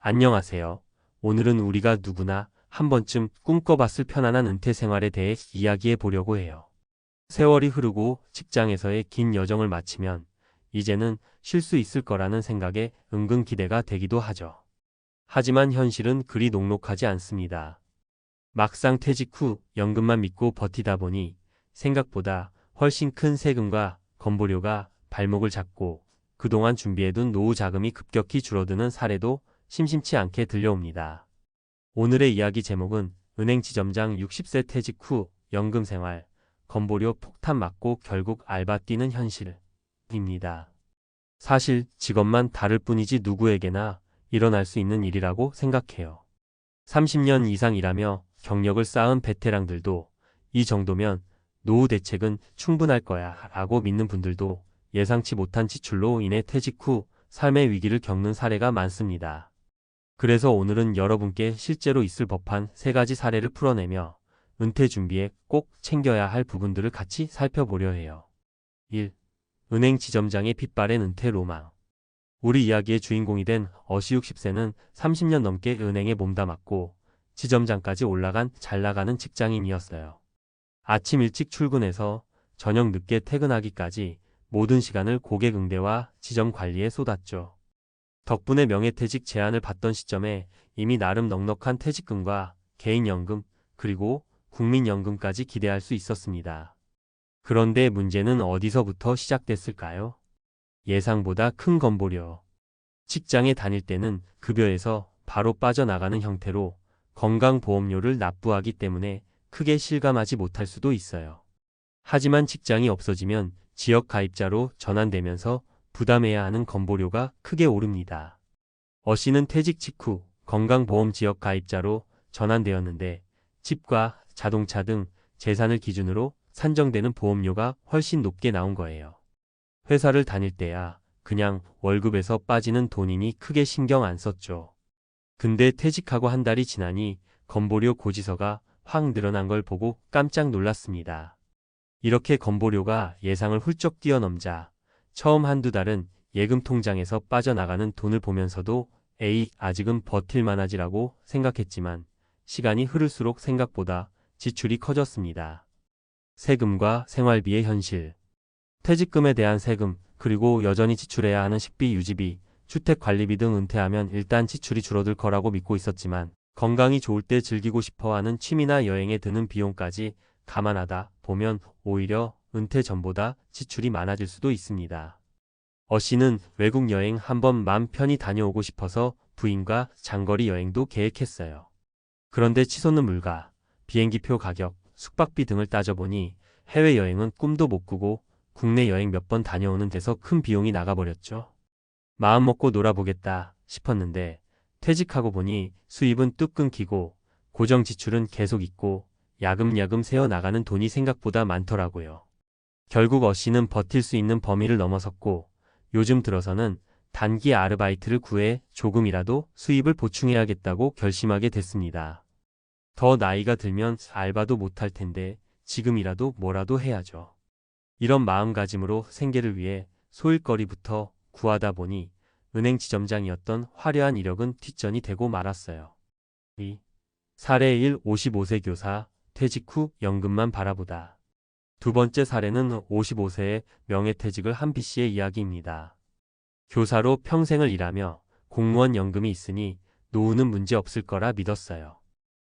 안녕하세요. 오늘은 우리가 누구나 한 번쯤 꿈꿔봤을 편안한 은퇴 생활에 대해 이야기해 보려고 해요. 세월이 흐르고 직장에서의 긴 여정을 마치면 이제는 쉴 수 있을 거라는 생각에 은근 기대가 되기도 하죠. 하지만 현실은 그리 녹록하지 않습니다. 막상 퇴직 후 연금만 믿고 버티다 보니 생각보다 훨씬 큰 세금과 건보료가 발목을 잡고 그동안 준비해둔 노후 자금이 급격히 줄어드는 사례도 심심치 않게 들려옵니다. 오늘의 이야기 제목은 은행 지점장 60세 퇴직 후 연금 생활, 건보료 폭탄 맞고 결국 알바 뛰는 현실입니다. 사실 직업만 다를 뿐이지 누구에게나 일어날 수 있는 일이라고 생각해요. 30년 이상 일하며 경력을 쌓은 베테랑들도 이 정도면 노후 대책은 충분할 거야 라고 믿는 분들도 예상치 못한 지출로 인해 퇴직 후 삶의 위기를 겪는 사례가 많습니다. 그래서 오늘은 여러분께 실제로 있을 법한 3가지 사례를 풀어내며 은퇴 준비에 꼭 챙겨야 할 부분들을 같이 살펴보려 해요. 1. 은행 지점장의 핏바랜 은퇴 로망. 우리 이야기의 주인공이 된 어시 60세는 30년 넘게 은행에 몸담았고 지점장까지 올라간 잘 나가는 직장인이었어요. 아침 일찍 출근해서 저녁 늦게 퇴근하기까지 모든 시간을 고객 응대와 지점 관리에 쏟았죠. 덕분에 명예퇴직 제안을 받던 시점에 이미 나름 넉넉한 퇴직금과 개인연금 그리고 국민연금까지 기대할 수 있었습니다. 그런데 문제는 어디서부터 시작됐을까요? 예상보다 큰 건보료. 직장에 다닐 때는 급여에서 바로 빠져나가는 형태로 건강보험료를 납부하기 때문에 크게 실감하지 못할 수도 있어요. 하지만 직장이 없어지면 지역가입자로 전환되면서 부담해야 하는 건보료가 크게 오릅니다. 어씨는 퇴직 직후 건강보험 지역가입자로 전환되었는데 집과 자동차 등 재산을 기준으로 산정되는 보험료가 훨씬 높게 나온 거예요. 회사를 다닐 때야 그냥 월급에서 빠지는 돈이니 크게 신경 안 썼죠. 근데 퇴직하고 한 달이 지나니 건보료 고지서가 확 늘어난 걸 보고 깜짝 놀랐습니다. 이렇게 건보료가 예상을 훌쩍 뛰어넘자 처음 한두 달은 예금 통장에서 빠져나가는 돈을 보면서도 에이, 아직은 버틸만하지라고 생각했지만 시간이 흐를수록 생각보다 지출이 커졌습니다. 세금과 생활비의 현실. 퇴직금에 대한 세금, 그리고 여전히 지출해야 하는 식비, 유지비, 주택관리비 등 은퇴하면 일단 지출이 줄어들 거라고 믿고 있었지만 건강이 좋을 때 즐기고 싶어 하는 취미나 여행에 드는 비용까지 감안하다 보면 오히려 은퇴 전보다 지출이 많아질 수도 있습니다. 어씨는 외국 여행 한번 맘 편히 다녀오고 싶어서 부인과 장거리 여행도 계획했어요. 그런데 치솟는 물가, 비행기표 가격, 숙박비 등을 따져보니 해외여행은 꿈도 못 꾸고 국내 여행 몇 번 다녀오는 데서 큰 비용이 나가버렸죠. 마음 먹고 놀아보겠다 싶었는데 퇴직하고 보니 수입은 뚝 끊기고 고정 지출은 계속 있고 야금야금 새어나가는 돈이 생각보다 많더라고요. 결국 어씨는 버틸 수 있는 범위를 넘어섰고 요즘 들어서는 단기 아르바이트를 구해 조금이라도 수입을 보충해야겠다고 결심하게 됐습니다. 더 나이가 들면 알바도 못할 텐데 지금이라도 뭐라도 해야죠. 이런 마음가짐으로 생계를 위해 소일거리부터 구하다 보니 은행 지점장이었던 화려한 이력은 뒷전이 되고 말았어요. 2. 사례 1. 55세 교사, 퇴직 후 연금만 바라보다. 두 번째 사례는 55세의 명예퇴직을 한 B씨의 이야기입니다. 교사로 평생을 일하며 공무원 연금이 있으니 노후는 문제 없을 거라 믿었어요.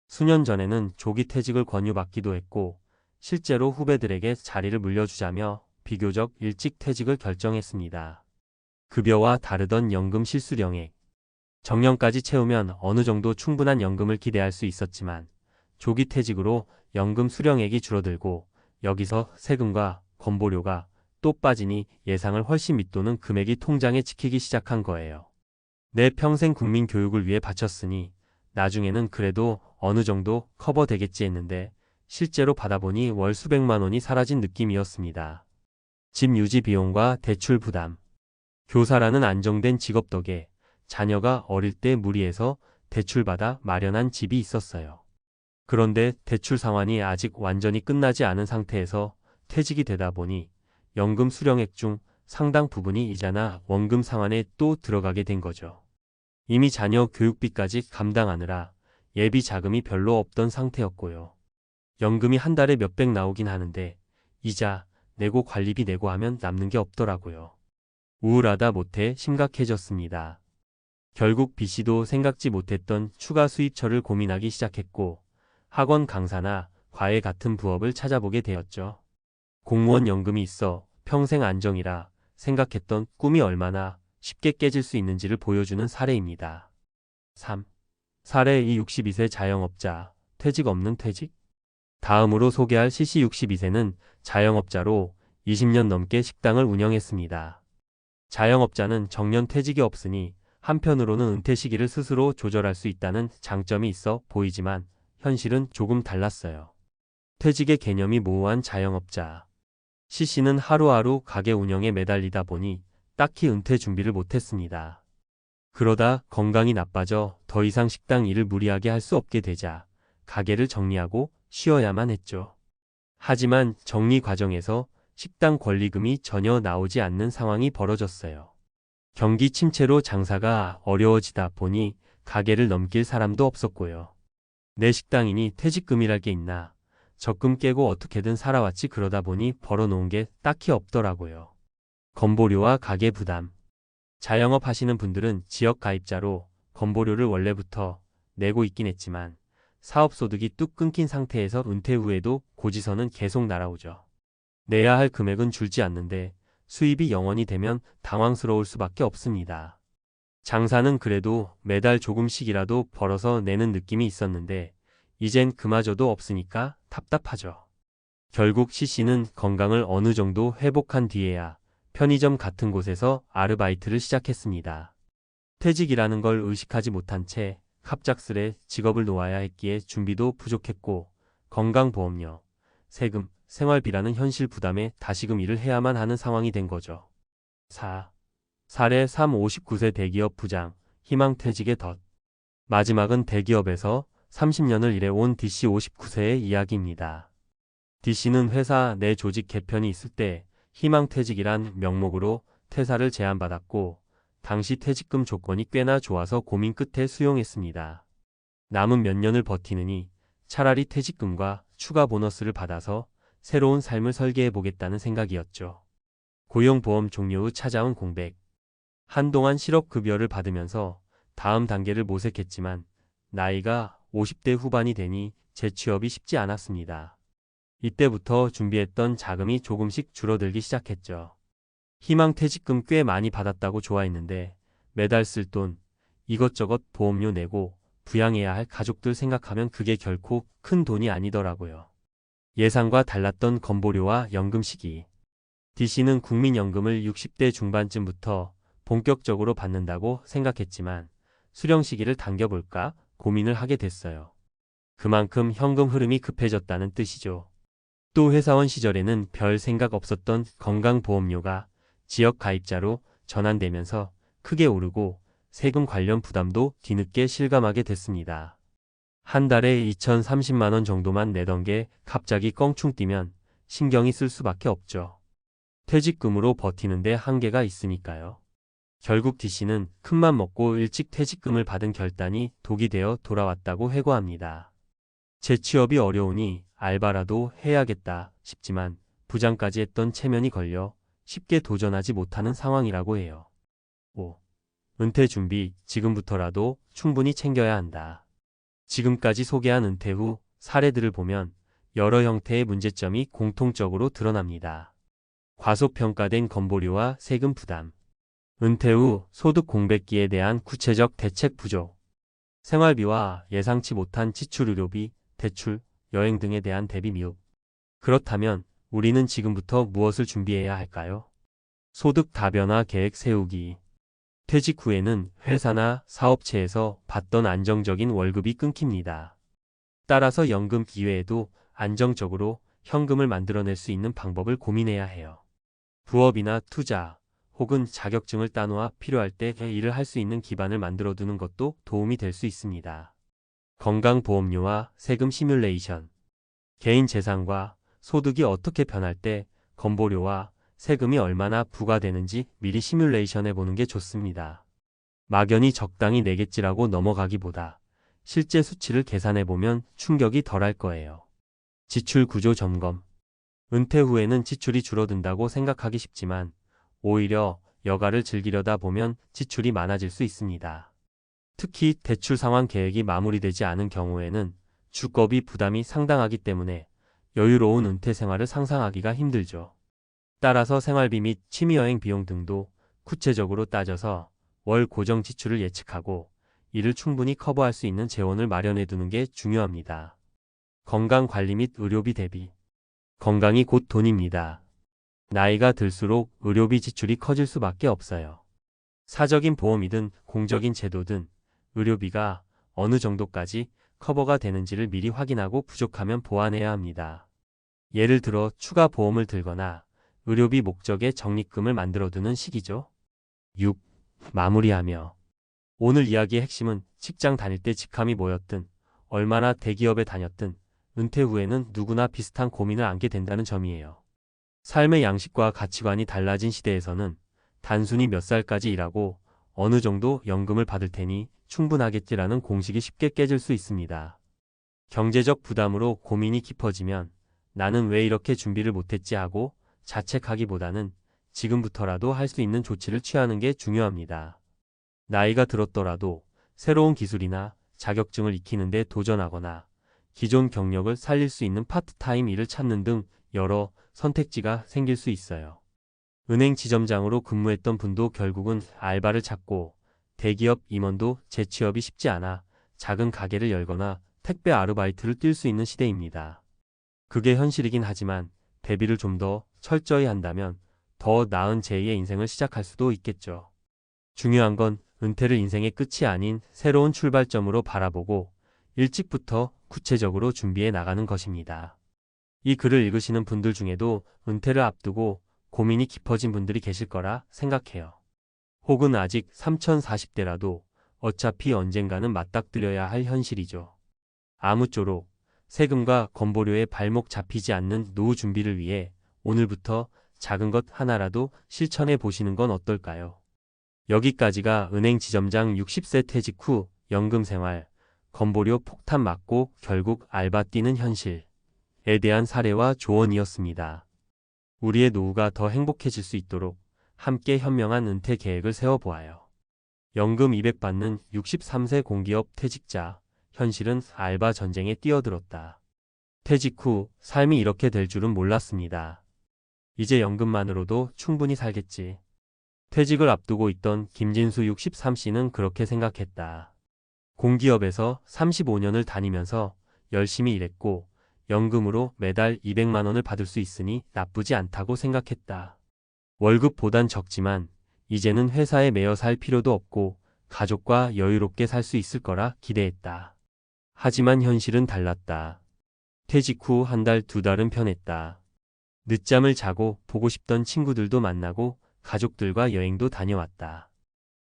수년 전에는 조기 퇴직을 권유받기도 했고 실제로 후배들에게 자리를 물려주자며 비교적 일찍 퇴직을 결정했습니다. 급여와 다르던 연금 실수령액. 정년까지 채우면 어느 정도 충분한 연금을 기대할 수 있었지만 조기 퇴직으로 연금 수령액이 줄어들고 여기서 세금과 건보료가 또 빠지니 예상을 훨씬 밑도는 금액이 통장에 찍히기 시작한 거예요. 내 평생 국민 교육을 위해 바쳤으니 나중에는 그래도 어느 정도 커버되겠지 했는데 실제로 받아보니 월 수백만 원이 사라진 느낌이었습니다. 집 유지 비용과 대출 부담. 교사라는 안정된 직업 덕에 자녀가 어릴 때 무리해서 대출받아 마련한 집이 있었어요. 그런데 대출 상환이 아직 완전히 끝나지 않은 상태에서 퇴직이 되다 보니 연금 수령액 중 상당 부분이 이자나 원금 상환에 또 들어가게 된 거죠. 이미 자녀 교육비까지 감당하느라 예비 자금이 별로 없던 상태였고요. 연금이 한 달에 몇백 나오긴 하는데 이자 내고 관리비 내고 하면 남는 게 없더라고요. 우울하다 못해 심각해졌습니다. 결국 B씨도 생각지 못했던 추가 수입처를 고민하기 시작했고 학원 강사나 과외 같은 부업을 찾아보게 되었죠. 공무원 연금이 있어 평생 안정이라 생각했던 꿈이 얼마나 쉽게 깨질 수 있는지를 보여주는 사례입니다. 3. 사례 2. 62세 자영업자, 퇴직 없는 퇴직? 다음으로 소개할 CC 62세는 자영업자로 20년 넘게 식당을 운영했습니다. 자영업자는 정년 퇴직이 없으니 한편으로는 은퇴 시기를 스스로 조절할 수 있다는 장점이 있어 보이지만 현실은 조금 달랐어요. 퇴직의 개념이 모호한 자영업자. CC는 하루하루 가게 운영에 매달리다 보니 딱히 은퇴 준비를 못했습니다. 그러다 건강이 나빠져 더 이상 식당 일을 무리하게 할 수 없게 되자 가게를 정리하고 쉬어야만 했죠. 하지만 정리 과정에서 식당 권리금이 전혀 나오지 않는 상황이 벌어졌어요. 경기 침체로 장사가 어려워지다 보니 가게를 넘길 사람도 없었고요. 내 식당이니 퇴직금이랄 게 있나. 적금 깨고 어떻게든 살아왔지 그러다 보니 벌어놓은 게 딱히 없더라고요. 건보료와 가게 부담. 자영업 하시는 분들은 지역 가입자로 건보료를 원래부터 내고 있긴 했지만 사업소득이 뚝 끊긴 상태에서 은퇴 후에도 고지서는 계속 날아오죠. 내야 할 금액은 줄지 않는데 수입이 0원이 되면 당황스러울 수밖에 없습니다. 장사는 그래도 매달 조금씩이라도 벌어서 내는 느낌이 있었는데 이젠 그마저도 없으니까 답답하죠. 결국 CC는 건강을 어느 정도 회복한 뒤에야 편의점 같은 곳에서 아르바이트를 시작했습니다. 퇴직이라는 걸 의식하지 못한 채 갑작스레 직업을 놓아야 했기에 준비도 부족했고 건강보험료, 세금, 생활비라는 현실 부담에 다시금 일을 해야만 하는 상황이 된 거죠. 4. 사례 3. 59세 대기업 부장, 희망퇴직의 덫. 마지막은 대기업에서 30년을 일해온 DC 59세의 이야기입니다. DC는 회사 내 조직 개편이 있을 때 희망퇴직이란 명목으로 퇴사를 제안받았고 당시 퇴직금 조건이 꽤나 좋아서 고민 끝에 수용했습니다. 남은 몇 년을 버티느니 차라리 퇴직금과 추가 보너스를 받아서 새로운 삶을 설계해보겠다는 생각이었죠. 고용보험 종료 후 찾아온 공백. 한동안 실업급여를 받으면서 다음 단계를 모색했지만 나이가 50대 후반이 되니 재취업이 쉽지 않았습니다. 이때부터 준비했던 자금이 조금씩 줄어들기 시작했죠. 희망퇴직금 꽤 많이 받았다고 좋아했는데 매달 쓸 돈, 이것저것 보험료 내고 부양해야 할 가족들 생각하면 그게 결코 큰 돈이 아니더라고요. 예상과 달랐던 건보료와 연금 시기. DC는 국민연금을 60대 중반쯤부터 본격적으로 받는다고 생각했지만 수령 시기를 당겨볼까 고민을 하게 됐어요. 그만큼 현금 흐름이 급해졌다는 뜻이죠. 또 회사원 시절에는 별 생각 없었던 건강보험료가 지역 가입자로 전환되면서 크게 오르고 세금 관련 부담도 뒤늦게 실감하게 됐습니다. 한 달에 2,030만 원 정도만 내던 게 갑자기 껑충 뛰면 신경이 쓸 수밖에 없죠. 퇴직금으로 버티는데 한계가 있으니까요. 결국 DC는 큰맘 먹고 일찍 퇴직금을 받은 결단이 독이 되어 돌아왔다고 회고합니다. 재취업이 어려우니 알바라도 해야겠다 싶지만 부장까지 했던 체면이 걸려 쉽게 도전하지 못하는 상황이라고 해요. 5. 은퇴 준비 지금부터라도 충분히 챙겨야 한다. 지금까지 소개한 은퇴 후 사례들을 보면 여러 형태의 문제점이 공통적으로 드러납니다. 과소평가된 건보료와 세금 부담, 은퇴 후 소득 공백기에 대한 구체적 대책 부족, 생활비와 예상치 못한 지출 의료비, 대출, 여행 등에 대한 대비 미흡. 그렇다면 우리는 지금부터 무엇을 준비해야 할까요? 소득 다변화 계획 세우기. 퇴직 후에는 회사나 사업체에서 받던 안정적인 월급이 끊깁니다. 따라서 연금 이외에도 안정적으로 현금을 만들어낼 수 있는 방법을 고민해야 해요. 부업이나 투자 혹은 자격증을 따놓아 필요할 때 일을 할 수 있는 기반을 만들어두는 것도 도움이 될 수 있습니다. 건강보험료와 세금 시뮬레이션. 개인 재산과 소득이 어떻게 변할 때 건보료와 세금이 얼마나 부과되는지 미리 시뮬레이션 해보는 게 좋습니다. 막연히 적당히 내겠지라고 넘어가기보다 실제 수치를 계산해보면 충격이 덜할 거예요. 지출 구조 점검. 은퇴 후에는 지출이 줄어든다고 생각하기 쉽지만 오히려 여가를 즐기려다 보면 지출이 많아질 수 있습니다. 특히 대출 상환 계획이 마무리되지 않은 경우에는 주거비 부담이 상당하기 때문에 여유로운 은퇴 생활을 상상하기가 힘들죠. 따라서 생활비 및 취미여행 비용 등도 구체적으로 따져서 월 고정 지출을 예측하고 이를 충분히 커버할 수 있는 재원을 마련해 두는 게 중요합니다. 건강관리 및 의료비 대비. 건강이 곧 돈입니다. 나이가 들수록 의료비 지출이 커질 수밖에 없어요. 사적인 보험이든 공적인 제도든 의료비가 어느 정도까지 커버가 되는지를 미리 확인하고 부족하면 보완해야 합니다. 예를 들어 추가 보험을 들거나 의료비 목적의 적립금을 만들어두는 식이죠. 6. 마무리하며. 오늘 이야기의 핵심은 직장 다닐 때 직함이 뭐였든 얼마나 대기업에 다녔든 은퇴 후에는 누구나 비슷한 고민을 안게 된다는 점이에요. 삶의 양식과 가치관이 달라진 시대에서는 단순히 몇 살까지 일하고 어느 정도 연금을 받을 테니 충분하겠지라는 공식이 쉽게 깨질 수 있습니다. 경제적 부담으로 고민이 깊어지면 나는 왜 이렇게 준비를 못했지 하고 자책하기보다는 지금부터라도 할 수 있는 조치를 취하는 게 중요합니다. 나이가 들었더라도 새로운 기술이나 자격증을 익히는 데 도전하거나 기존 경력을 살릴 수 있는 파트타임 일을 찾는 등 여러 선택지가 생길 수 있어요. 은행 지점장으로 근무했던 분도 결국은 알바를 찾고 대기업 임원도 재취업이 쉽지 않아 작은 가게를 열거나 택배 아르바이트를 뛸 수 있는 시대입니다. 그게 현실이긴 하지만 대비를 좀 더 철저히 한다면 더 나은 제2의 인생을 시작할 수도 있겠죠. 중요한 건 은퇴를 인생의 끝이 아닌 새로운 출발점으로 바라보고 일찍부터 구체적으로 준비해 나가는 것입니다. 이 글을 읽으시는 분들 중에도 은퇴를 앞두고 고민이 깊어진 분들이 계실 거라 생각해요. 혹은 아직 3040대라도 어차피 언젠가는 맞닥뜨려야 할 현실이죠. 아무쪼록 세금과 건보료에 발목 잡히지 않는 노후 준비를 위해 오늘부터 작은 것 하나라도 실천해 보시는 건 어떨까요? 여기까지가 은행 지점장 60세 퇴직 후 연금 생활, 건보료 폭탄 맞고 결국 알바 뛰는 현실에 대한 사례와 조언이었습니다. 우리의 노후가 더 행복해질 수 있도록 함께 현명한 은퇴 계획을 세워보아요. 연금 200 받는 63세 공기업 퇴직자, 현실은 알바 전쟁에 뛰어들었다. 퇴직 후 삶이 이렇게 될 줄은 몰랐습니다. 이제 연금만으로도 충분히 살겠지. 퇴직을 앞두고 있던 김진수 63씨는 그렇게 생각했다. 공기업에서 35년을 다니면서 열심히 일했고 연금으로 매달 200만 원을 받을 수 있으니 나쁘지 않다고 생각했다. 월급보단 적지만 이제는 회사에 매여 살 필요도 없고 가족과 여유롭게 살 수 있을 거라 기대했다. 하지만 현실은 달랐다. 퇴직 후 한 달, 두 달은 편했다. 늦잠을 자고 보고 싶던 친구들도 만나고 가족들과 여행도 다녀왔다.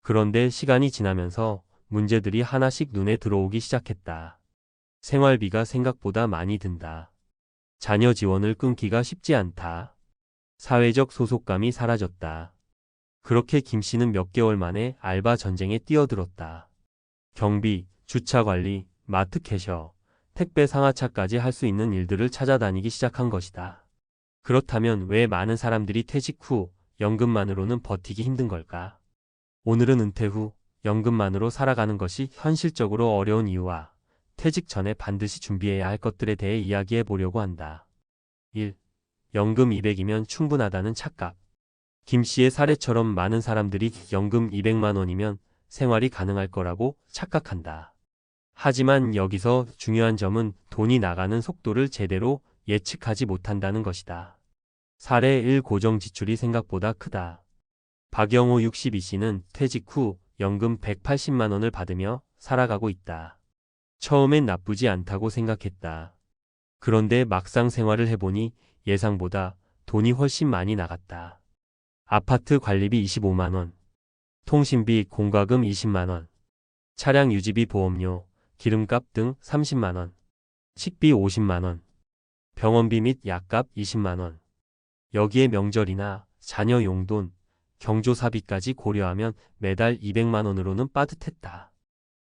그런데 시간이 지나면서 문제들이 하나씩 눈에 들어오기 시작했다. 생활비가 생각보다 많이 든다. 자녀 지원을 끊기가 쉽지 않다. 사회적 소속감이 사라졌다. 그렇게 김 씨는 몇 개월 만에 알바 전쟁에 뛰어들었다. 경비, 주차 관리, 마트 캐셔, 택배 상하차까지 할 수 있는 일들을 찾아다니기 시작한 것이다. 그렇다면 왜 많은 사람들이 퇴직 후 연금만으로는 버티기 힘든 걸까? 오늘은 은퇴 후 연금만으로 살아가는 것이 현실적으로 어려운 이유와 퇴직 전에 반드시 준비해야 할 것들에 대해 이야기해 보려고 한다. 1. 연금 200이면 충분하다는 착각. 김 씨의 사례처럼 많은 사람들이 연금 200만 원이면 생활이 가능할 거라고 착각한다. 하지만 여기서 중요한 점은 돈이 나가는 속도를 제대로 예측하지 못한다는 것이다. 사례 1. 고정 지출이 생각보다 크다. 박영호 62씨는 퇴직 후 연금 180만 원을 받으며 살아가고 있다. 처음엔 나쁘지 않다고 생각했다. 그런데 막상 생활을 해보니 예상보다 돈이 훨씬 많이 나갔다. 아파트 관리비 25만 원, 통신비, 공과금 20만 원, 차량 유지비, 보험료, 기름값 등 30만 원, 식비 50만 원, 병원비 및 약값 20만 원. 여기에 명절이나 자녀 용돈, 경조사비까지 고려하면 매달 200만 원으로는 빠듯했다.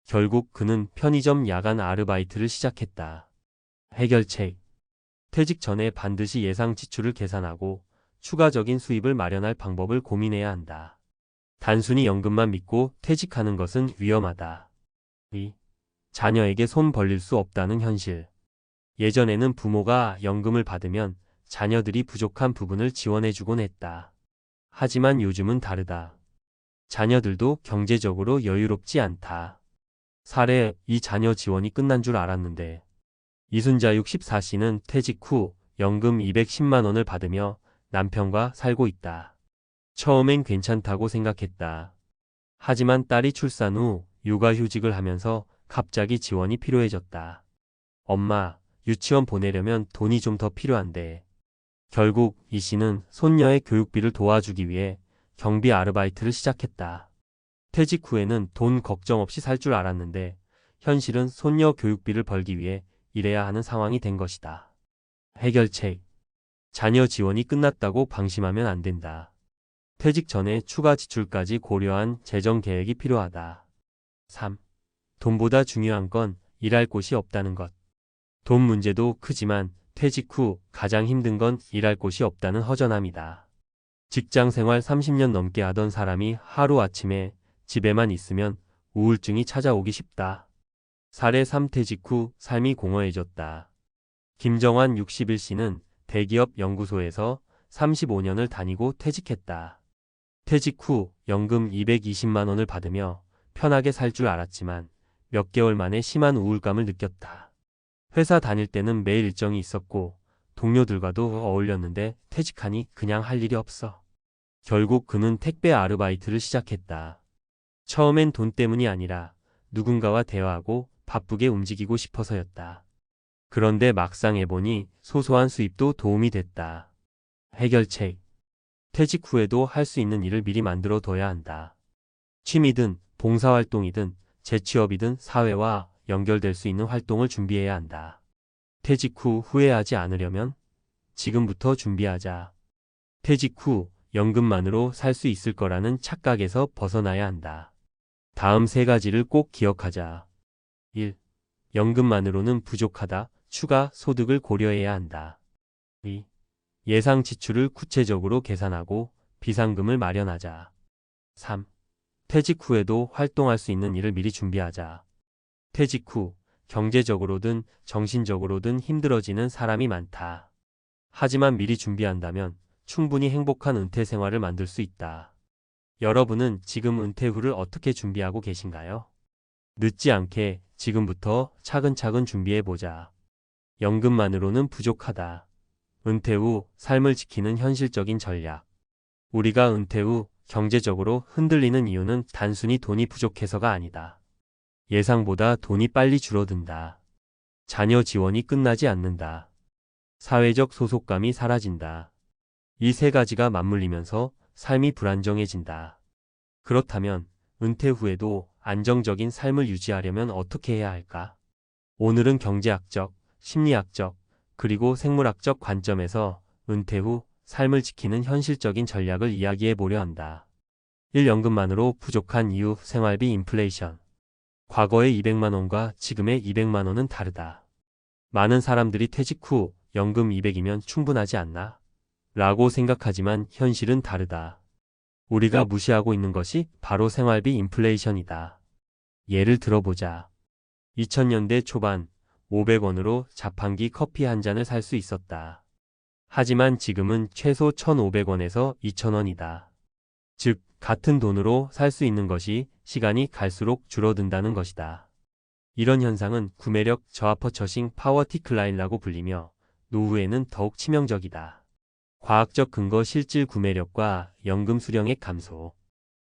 결국 그는 편의점 야간 아르바이트를 시작했다. 해결책. 퇴직 전에 반드시 예상 지출을 계산하고 추가적인 수입을 마련할 방법을 고민해야 한다. 단순히 연금만 믿고 퇴직하는 것은 위험하다. 2. 자녀에게 손 벌릴 수 없다는 현실. 예전에는 부모가 연금을 받으면 자녀들이 부족한 부분을 지원해주곤 했다. 하지만 요즘은 다르다. 자녀들도 경제적으로 여유롭지 않다. 사례, 이 자녀 지원이 끝난 줄 알았는데 이순자 64씨는 퇴직 후 연금 210만 원을 받으며 남편과 살고 있다. 처음엔 괜찮다고 생각했다. 하지만 딸이 출산 후 육아휴직을 하면서 갑자기 지원이 필요해졌다. 엄마, 유치원 보내려면 돈이 좀 더 필요한데. 결국 이 씨는 손녀의 교육비를 도와주기 위해 경비 아르바이트를 시작했다. 퇴직 후에는 돈 걱정 없이 살 줄 알았는데 현실은 손녀 교육비를 벌기 위해 일해야 하는 상황이 된 것이다. 해결책. 자녀 지원이 끝났다고 방심하면 안 된다. 퇴직 전에 추가 지출까지 고려한 재정 계획이 필요하다. 3. 돈보다 중요한 건 일할 곳이 없다는 것. 돈 문제도 크지만 퇴직 후 가장 힘든 건 일할 곳이 없다는 허전함이다. 직장 생활 30년 넘게 하던 사람이 하루아침에 집에만 있으면 우울증이 찾아오기 쉽다. 사례 3. 퇴직 후 삶이 공허해졌다. 김정환 61씨는 대기업 연구소에서 35년을 다니고 퇴직했다. 퇴직 후 연금 220만 원을 받으며 편하게 살 줄 알았지만 몇 개월 만에 심한 우울감을 느꼈다. 회사 다닐 때는 매일 일정이 있었고 동료들과도 어울렸는데 퇴직하니 그냥 할 일이 없어. 결국 그는 택배 아르바이트를 시작했다. 처음엔 돈 때문이 아니라 누군가와 대화하고 바쁘게 움직이고 싶어서였다. 그런데 막상 해보니 소소한 수입도 도움이 됐다. 해결책. 퇴직 후에도 할 수 있는 일을 미리 만들어 둬야 한다. 취미든 봉사활동이든 재취업이든 사회와 연결될 수 있는 활동을 준비해야 한다. 퇴직 후 후회하지 않으려면 지금부터 준비하자. 퇴직 후 연금만으로 살 수 있을 거라는 착각에서 벗어나야 한다. 다음 3가지를 꼭 기억하자. 1. 연금만으로는 부족하다. 추가 소득을 고려해야 한다. 2. 예상 지출을 구체적으로 계산하고 비상금을 마련하자. 3. 퇴직 후에도 활동할 수 있는 일을 미리 준비하자. 퇴직 후 경제적으로든 정신적으로든 힘들어지는 사람이 많다. 하지만 미리 준비한다면 충분히 행복한 은퇴 생활을 만들 수 있다. 여러분은 지금 은퇴 후를 어떻게 준비하고 계신가요? 늦지 않게 지금부터 차근차근 준비해보자. 연금만으로는 부족하다. 은퇴 후 삶을 지키는 현실적인 전략. 우리가 은퇴 후 경제적으로 흔들리는 이유는 단순히 돈이 부족해서가 아니다. 예상보다 돈이 빨리 줄어든다. 자녀 지원이 끝나지 않는다. 사회적 소속감이 사라진다. 이 3가지가 맞물리면서 삶이 불안정해진다. 그렇다면 은퇴 후에도 안정적인 삶을 유지하려면 어떻게 해야 할까? 오늘은 경제학적, 심리학적, 그리고 생물학적 관점에서 은퇴 후 삶을 지키는 현실적인 전략을 이야기해 보려 한다. 1. 연금만으로 부족한 이유. 생활비 인플레이션. 과거의 200만 원과 지금의 200만 원은 다르다. 많은 사람들이 퇴직 후 연금 200이면 충분하지 않나? 라고 생각하지만 현실은 다르다. 우리가 무시하고 있는 것이 바로 생활비 인플레이션이다. 예를 들어보자. 2000년대 초반 500원으로 자판기 커피 한 잔을 살 수 있었다. 하지만 지금은 최소 1,500원에서 2,000원이다. 즉, 같은 돈으로 살 수 있는 것이 시간이 갈수록 줄어든다는 것이다. 이런 현상은 구매력 저하퍼처싱 파워 디클라인이라고 불리며 노후에는 더욱 치명적이다. 과학적 근거. 실질 구매력과 연금 수령액 감소.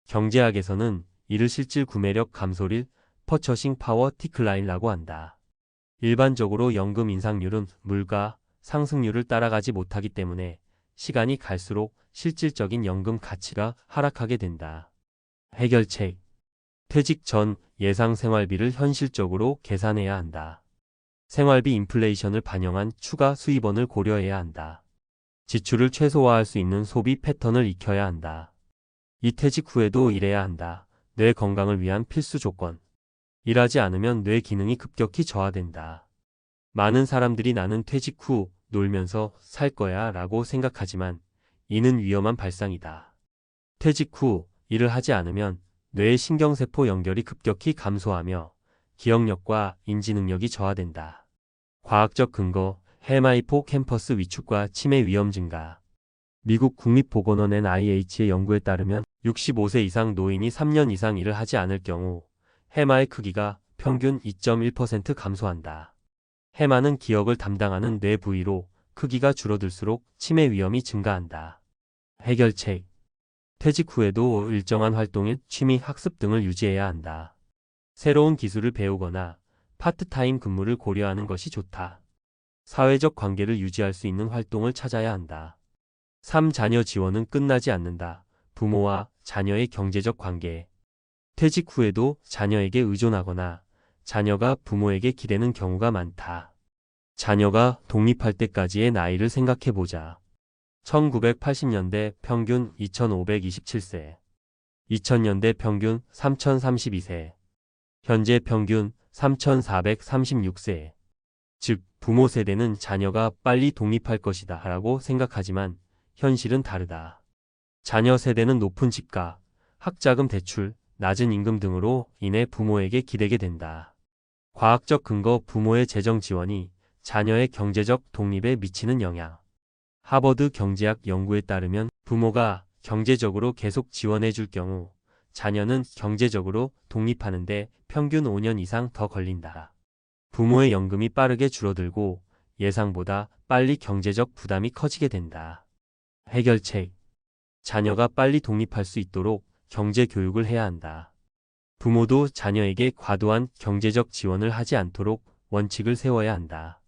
경제학에서는 이를 실질 구매력 감소를 퍼처싱 파워 디클라인이라고 한다. 일반적으로 연금 인상률은 물가 상승률을 따라가지 못하기 때문에 시간이 갈수록 실질적인 연금 가치가 하락하게 된다. 해결책. 퇴직 전 예상 생활비를 현실적으로 계산해야 한다. 생활비 인플레이션을 반영한 추가 수입원을 고려해야 한다. 지출을 최소화할 수 있는 소비 패턴을 익혀야 한다. 이 퇴직 후에도 일해야 한다. 뇌 건강을 위한 필수 조건. 일하지 않으면 뇌 기능이 급격히 저하된다. 많은 사람들이 나는 퇴직 후 놀면서 살 거야 라고 생각하지만 이는 위험한 발상이다. 퇴직 후 일을 하지 않으면 뇌의 신경세포 연결이 급격히 감소하며 기억력과 인지 능력이 저하된다. 과학적 근거, 해마 히포캠퍼스 위축과 치매 위험 증가. 미국 국립보건원 NIH의 연구에 따르면 65세 이상 노인이 3년 이상 일을 하지 않을 경우 해마의 크기가 평균 2.1% 감소한다. 해마는 기억을 담당하는 뇌 부위로 크기가 줄어들수록 치매 위험이 증가한다. 해결책. 퇴직 후에도 일정한 활동일, 취미, 학습 등을 유지해야 한다. 새로운 기술을 배우거나 파트타임 근무를 고려하는 것이 좋다. 사회적 관계를 유지할 수 있는 활동을 찾아야 한다. 3. 자녀 지원은 끝나지 않는다. 부모와 자녀의 경제적 관계. 퇴직 후에도 자녀에게 의존하거나 자녀가 부모에게 기대는 경우가 많다. 자녀가 독립할 때까지의 나이를 생각해보자. 1980년대 평균 2527세, 2000년대 평균 3032세, 현재 평균 3436세. 즉, 부모 세대는 자녀가 빨리 독립할 것이다 라고 생각하지만 현실은 다르다. 자녀 세대는 높은 집값, 학자금 대출, 낮은 임금 등으로 인해 부모에게 기대게 된다. 과학적 근거 부모의 재정 지원이 자녀의 경제적 독립에 미치는 영향. 하버드 경제학 연구에 따르면 부모가 경제적으로 계속 지원해 줄 경우 자녀는 경제적으로 독립하는데 평균 5년 이상 더 걸린다. 부모의 연금이 빠르게 줄어들고 예상보다 빨리 경제적 부담이 커지게 된다. 해결책. 자녀가 빨리 독립할 수 있도록 경제 교육을 해야 한다. 부모도 자녀에게 과도한 경제적 지원을 하지 않도록 원칙을 세워야 한다.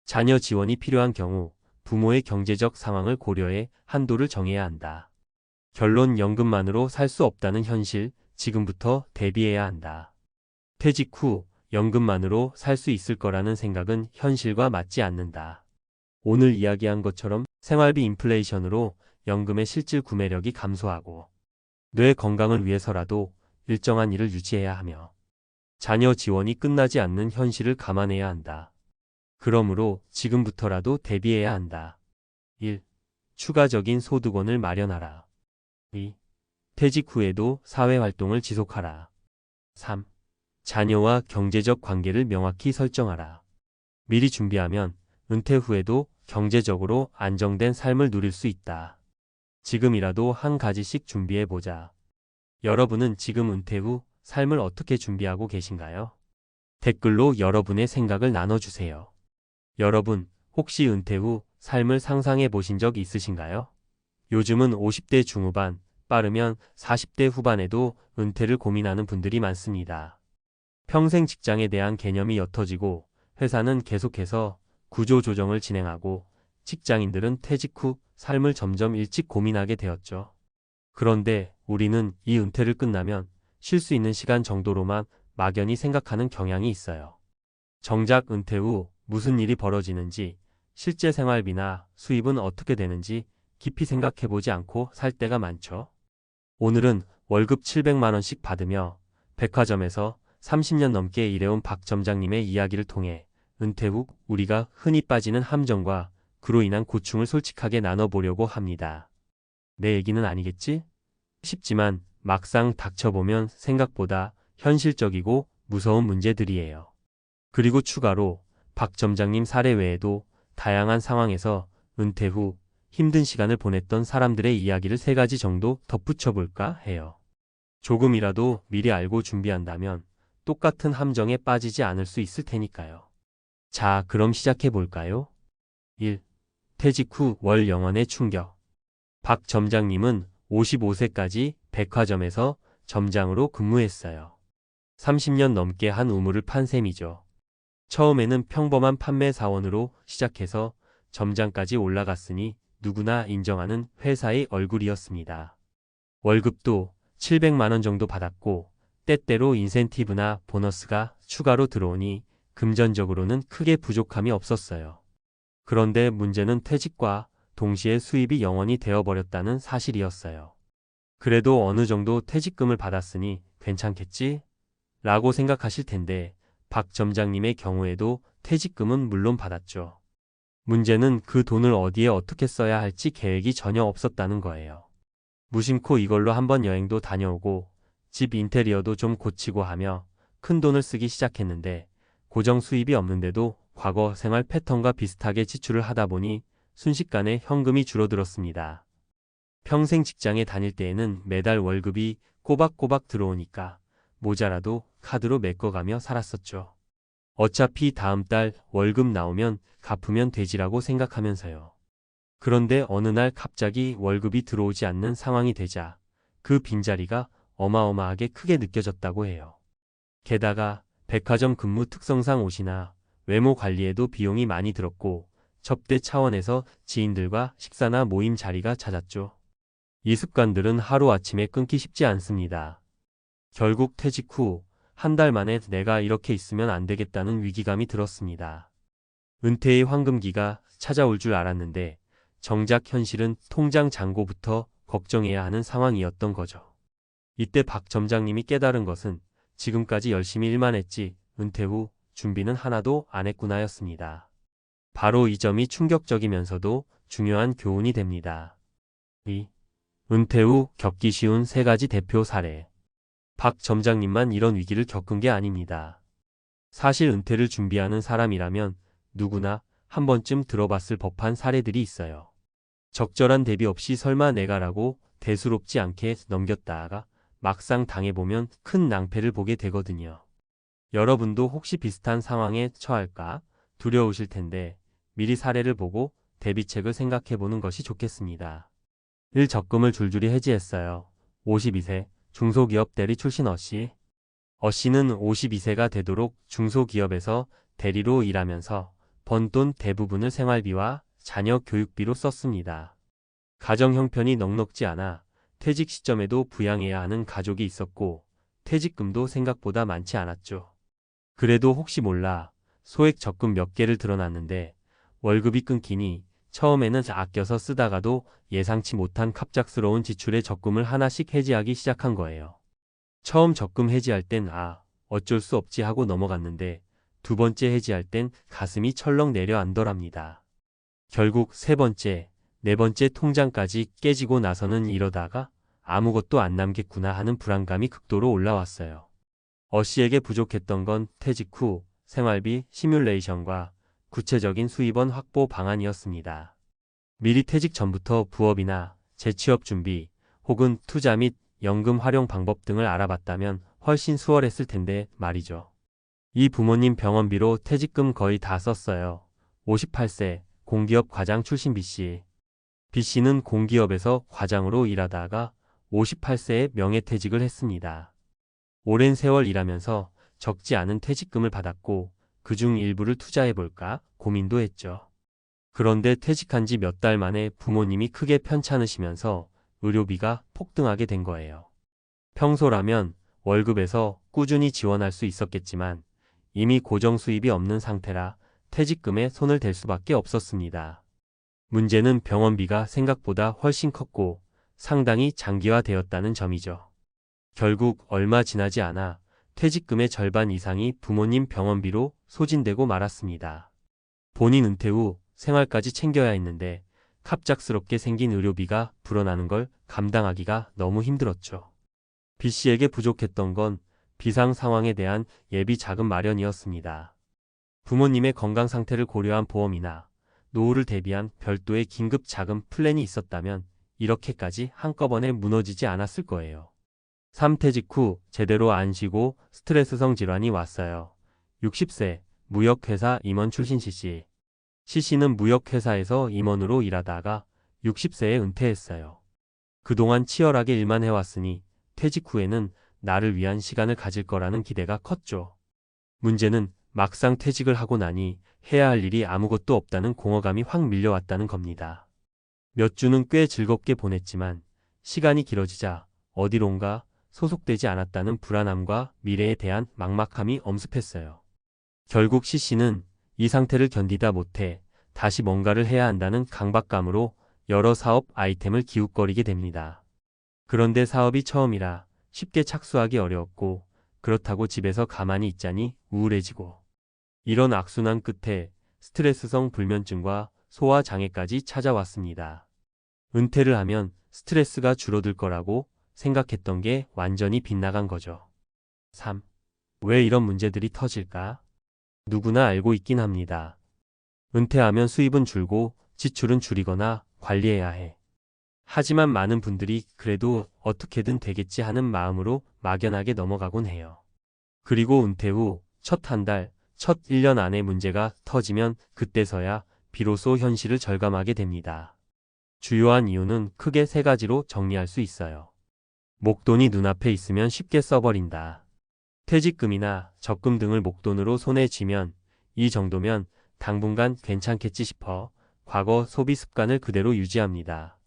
자녀 지원이 필요한 경우 부모의 경제적 상황을 고려해 한도를 정해야 한다. 결론 연금만으로 살 수 없다는 현실, 지금부터 대비해야 한다. 퇴직 후 연금만으로 살 수 있을 거라는 생각은 현실과 맞지 않는다. 오늘 이야기한 것처럼 생활비 인플레이션으로 연금의 실질 구매력이 감소하고 뇌 건강을 위해서라도 일정한 일을 유지해야 하며 자녀 지원이 끝나지 않는 현실을 감안해야 한다. 그러므로 지금부터라도 대비해야 한다. 1. 추가적인 소득원을 마련하라. 2. 퇴직 후에도 사회활동을 지속하라. 3. 자녀와 경제적 관계를 명확히 설정하라. 미리 준비하면 은퇴 후에도 경제적으로 안정된 삶을 누릴 수 있다. 지금이라도 한 가지씩 준비해보자. 여러분은 지금 은퇴 후 삶을 어떻게 준비하고 계신가요? 댓글로 여러분의 생각을 나눠주세요. 여러분, 혹시 은퇴 후 삶을 상상해 보신 적 있으신가요? 요즘은 50대 중후반, 빠르면 40대 후반에도 은퇴를 고민하는 분들이 많습니다. 평생 직장에 대한 개념이 옅어지고 회사는 계속해서 구조조정을 진행하고 직장인들은 퇴직 후 삶을 점점 일찍 고민하게 되었죠. 그런데 우리는 이 은퇴를 끝나면 쉴 수 있는 시간 정도로만 막연히 생각하는 경향이 있어요. 정작 은퇴 후 무슨 일이 벌어지는지, 실제 생활비나 수입은 어떻게 되는지 깊이 생각해보지 않고 살 때가 많죠. 오늘은 월급 700만 원씩 받으며 백화점에서 30년 넘게 일해온 박 점장님의 이야기를 통해 은퇴 후 우리가 흔히 빠지는 함정과 그로 인한 고충을 솔직하게 나눠보려고 합니다. 내 얘기는 아니겠지? 쉽지만 막상 닥쳐보면 생각보다 현실적이고 무서운 문제들이에요. 그리고 추가로 박 점장님 사례 외에도 다양한 상황에서 은퇴 후 힘든 시간을 보냈던 사람들의 이야기를 3가지 정도 덧붙여볼까 해요. 조금이라도 미리 알고 준비한다면 똑같은 함정에 빠지지 않을 수 있을 테니까요. 자, 그럼 시작해볼까요? 1. 퇴직 후 월 영원의 충격. 박 점장님은 55세까지 백화점에서 점장으로 근무했어요. 30년 넘게 한 우물을 판 셈이죠. 처음에는 평범한 판매 사원으로 시작해서 점장까지 올라갔으니 누구나 인정하는 회사의 얼굴이었습니다. 월급도 700만 원 정도 받았고 때때로 인센티브나 보너스가 추가로 들어오니 금전적으로는 크게 부족함이 없었어요. 그런데 문제는 퇴직과 동시에 수입이 영원이 되어버렸다는 사실이었어요. 그래도 어느 정도 퇴직금을 받았으니 괜찮겠지? 라고 생각하실 텐데 박 점장님의 경우에도 퇴직금은 물론 받았죠. 문제는 그 돈을 어디에 어떻게 써야 할지 계획이 전혀 없었다는 거예요. 무심코 이걸로 한번 여행도 다녀오고 집 인테리어도 좀 고치고 하며 큰 돈을 쓰기 시작했는데 고정 수입이 없는데도 과거 생활 패턴과 비슷하게 지출을 하다 보니 순식간에 현금이 줄어들었습니다. 평생 직장에 다닐 때에는 매달 월급이 꼬박꼬박 들어오니까 모자라도 카드로 메꿔가며 살았었죠. 어차피 다음 달 월급 나오면 갚으면 되지라고 생각하면서요. 그런데 어느 날 갑자기 월급이 들어오지 않는 상황이 되자 그 빈자리가 어마어마하게 크게 느껴졌다고 해요. 게다가 백화점 근무 특성상 옷이나 외모 관리에도 비용이 많이 들었고 접대 차원에서 지인들과 식사나 모임 자리가 잦았죠. 이 습관들은 하루아침에 끊기 쉽지 않습니다. 결국 퇴직 후 한 달 만에 내가 이렇게 있으면 안 되겠다는 위기감이 들었습니다. 은퇴의 황금기가 찾아올 줄 알았는데 정작 현실은 통장 잔고부터 걱정해야 하는 상황이었던 거죠. 이때 박 점장님이 깨달은 것은 지금까지 열심히 일만 했지 은퇴 후 준비는 하나도 안 했구나였습니다. 바로 이 점이 충격적이면서도 중요한 교훈이 됩니다. 2. 은퇴 후 겪기 쉬운 3가지 대표 사례. 박 점장님만 이런 위기를 겪은 게 아닙니다. 사실 은퇴를 준비하는 사람이라면 누구나 한 번쯤 들어봤을 법한 사례들이 있어요. 적절한 대비 없이 설마 내가라고 대수롭지 않게 넘겼다가 막상 당해보면 큰 낭패를 보게 되거든요. 여러분도 혹시 비슷한 상황에 처할까 두려우실 텐데 미리 사례를 보고 대비책을 생각해보는 것이 좋겠습니다. 1. 적금을 줄줄이 해지했어요. 52세 중소기업 대리 출신 어씨. 어씨는 52세가 되도록 중소기업에서 대리로 일하면서 번 돈 대부분을 생활비와 자녀 교육비로 썼습니다. 가정 형편이 넉넉지 않아 퇴직 시점에도 부양해야 하는 가족이 있었고 퇴직금도 생각보다 많지 않았죠. 그래도 혹시 몰라 소액 적금 몇 개를 들어놨는데 월급이 끊기니 처음에는 아껴서 쓰다가도 예상치 못한 갑작스러운 지출에 적금을 하나씩 해지하기 시작한 거예요. 처음 적금 해지할 땐 어쩔 수 없지 하고 넘어갔는데 두 번째 해지할 땐 가슴이 철렁 내려앉더랍니다. 결국 세 번째, 네 번째 통장까지 깨지고 나서는 이러다가 아무것도 안 남겠구나 하는 불안감이 극도로 올라왔어요. 어씨에게 부족했던 건 퇴직 후 생활비 시뮬레이션과 구체적인 수입원 확보 방안이었습니다. 미리 퇴직 전부터 부업이나 재취업 준비 혹은 투자 및 연금 활용 방법 등을 알아봤다면 훨씬 수월했을 텐데 말이죠. 이 부모님 병원비로 퇴직금 거의 다 썼어요. 58세 공기업 과장 출신 B씨. B씨는 공기업에서 과장으로 일하다가 58세에 명예퇴직을 했습니다. 오랜 세월 일하면서 적지 않은 퇴직금을 받았고 그중 일부를 투자해볼까 고민도 했죠. 그런데 퇴직한 지 몇 달 만에 부모님이 크게 편찮으시면서 의료비가 폭등하게 된 거예요. 평소라면 월급에서 꾸준히 지원할 수 있었겠지만 이미 고정 수입이 없는 상태라 퇴직금에 손을 댈 수밖에 없었습니다. 문제는 병원비가 생각보다 훨씬 컸고 상당히 장기화되었다는 점이죠. 결국 얼마 지나지 않아 퇴직금의 절반 이상이 부모님 병원비로 소진되고 말았습니다. 본인 은퇴 후 생활까지 챙겨야 했는데 갑작스럽게 생긴 의료비가 불어나는 걸 감당하기가 너무 힘들었죠. B씨에게 부족했던 건 비상 상황에 대한 예비 자금 마련이었습니다. 부모님의 건강 상태를 고려한 보험이나 노후를 대비한 별도의 긴급 자금 플랜이 있었다면 이렇게까지 한꺼번에 무너지지 않았을 거예요. 3. 퇴직 후 제대로 안 쉬고 스트레스성 질환이 왔어요. 60세 무역회사 임원 출신 C씨. C씨는 무역회사에서 임원으로 일하다가 60세에 은퇴했어요. 그동안 치열하게 일만 해왔으니 퇴직 후에는 나를 위한 시간을 가질 거라는 기대가 컸죠. 문제는 막상 퇴직을 하고 나니 해야 할 일이 아무것도 없다는 공허감이 확 밀려왔다는 겁니다. 몇 주는 꽤 즐겁게 보냈지만 시간이 길어지자 어디론가 소속되지 않았다는 불안함과 미래에 대한 막막함이 엄습했어요. 결국 C씨는 이 상태를 견디다 못해 다시 뭔가를 해야 한다는 강박감으로 여러 사업 아이템을 기웃거리게 됩니다. 그런데 사업이 처음이라 쉽게 착수하기 어려웠고 그렇다고 집에서 가만히 있자니 우울해지고 이런 악순환 끝에 스트레스성 불면증과 소화 장애까지 찾아왔습니다. 은퇴를 하면 스트레스가 줄어들 거라고 생각했던 게 완전히 빗나간 거죠. 3. 왜 이런 문제들이 터질까? 누구나 알고 있긴 합니다. 은퇴하면 수입은 줄고 지출은 줄이거나 관리해야 해. 하지만 많은 분들이 그래도 어떻게든 되겠지 하는 마음으로 막연하게 넘어가곤 해요. 그리고 은퇴 후 첫 한 달, 첫 1년 안에 문제가 터지면 그때서야 비로소 현실을 절감하게 됩니다. 주요한 이유는 크게 세 가지로 정리할 수 있어요. 목돈이 눈앞에 있으면 쉽게 써버린다. 퇴직금이나 적금 등을 목돈으로 손에 쥐면 이 정도면 당분간 괜찮겠지 싶어 과거 소비 습관을 그대로 유지합니다.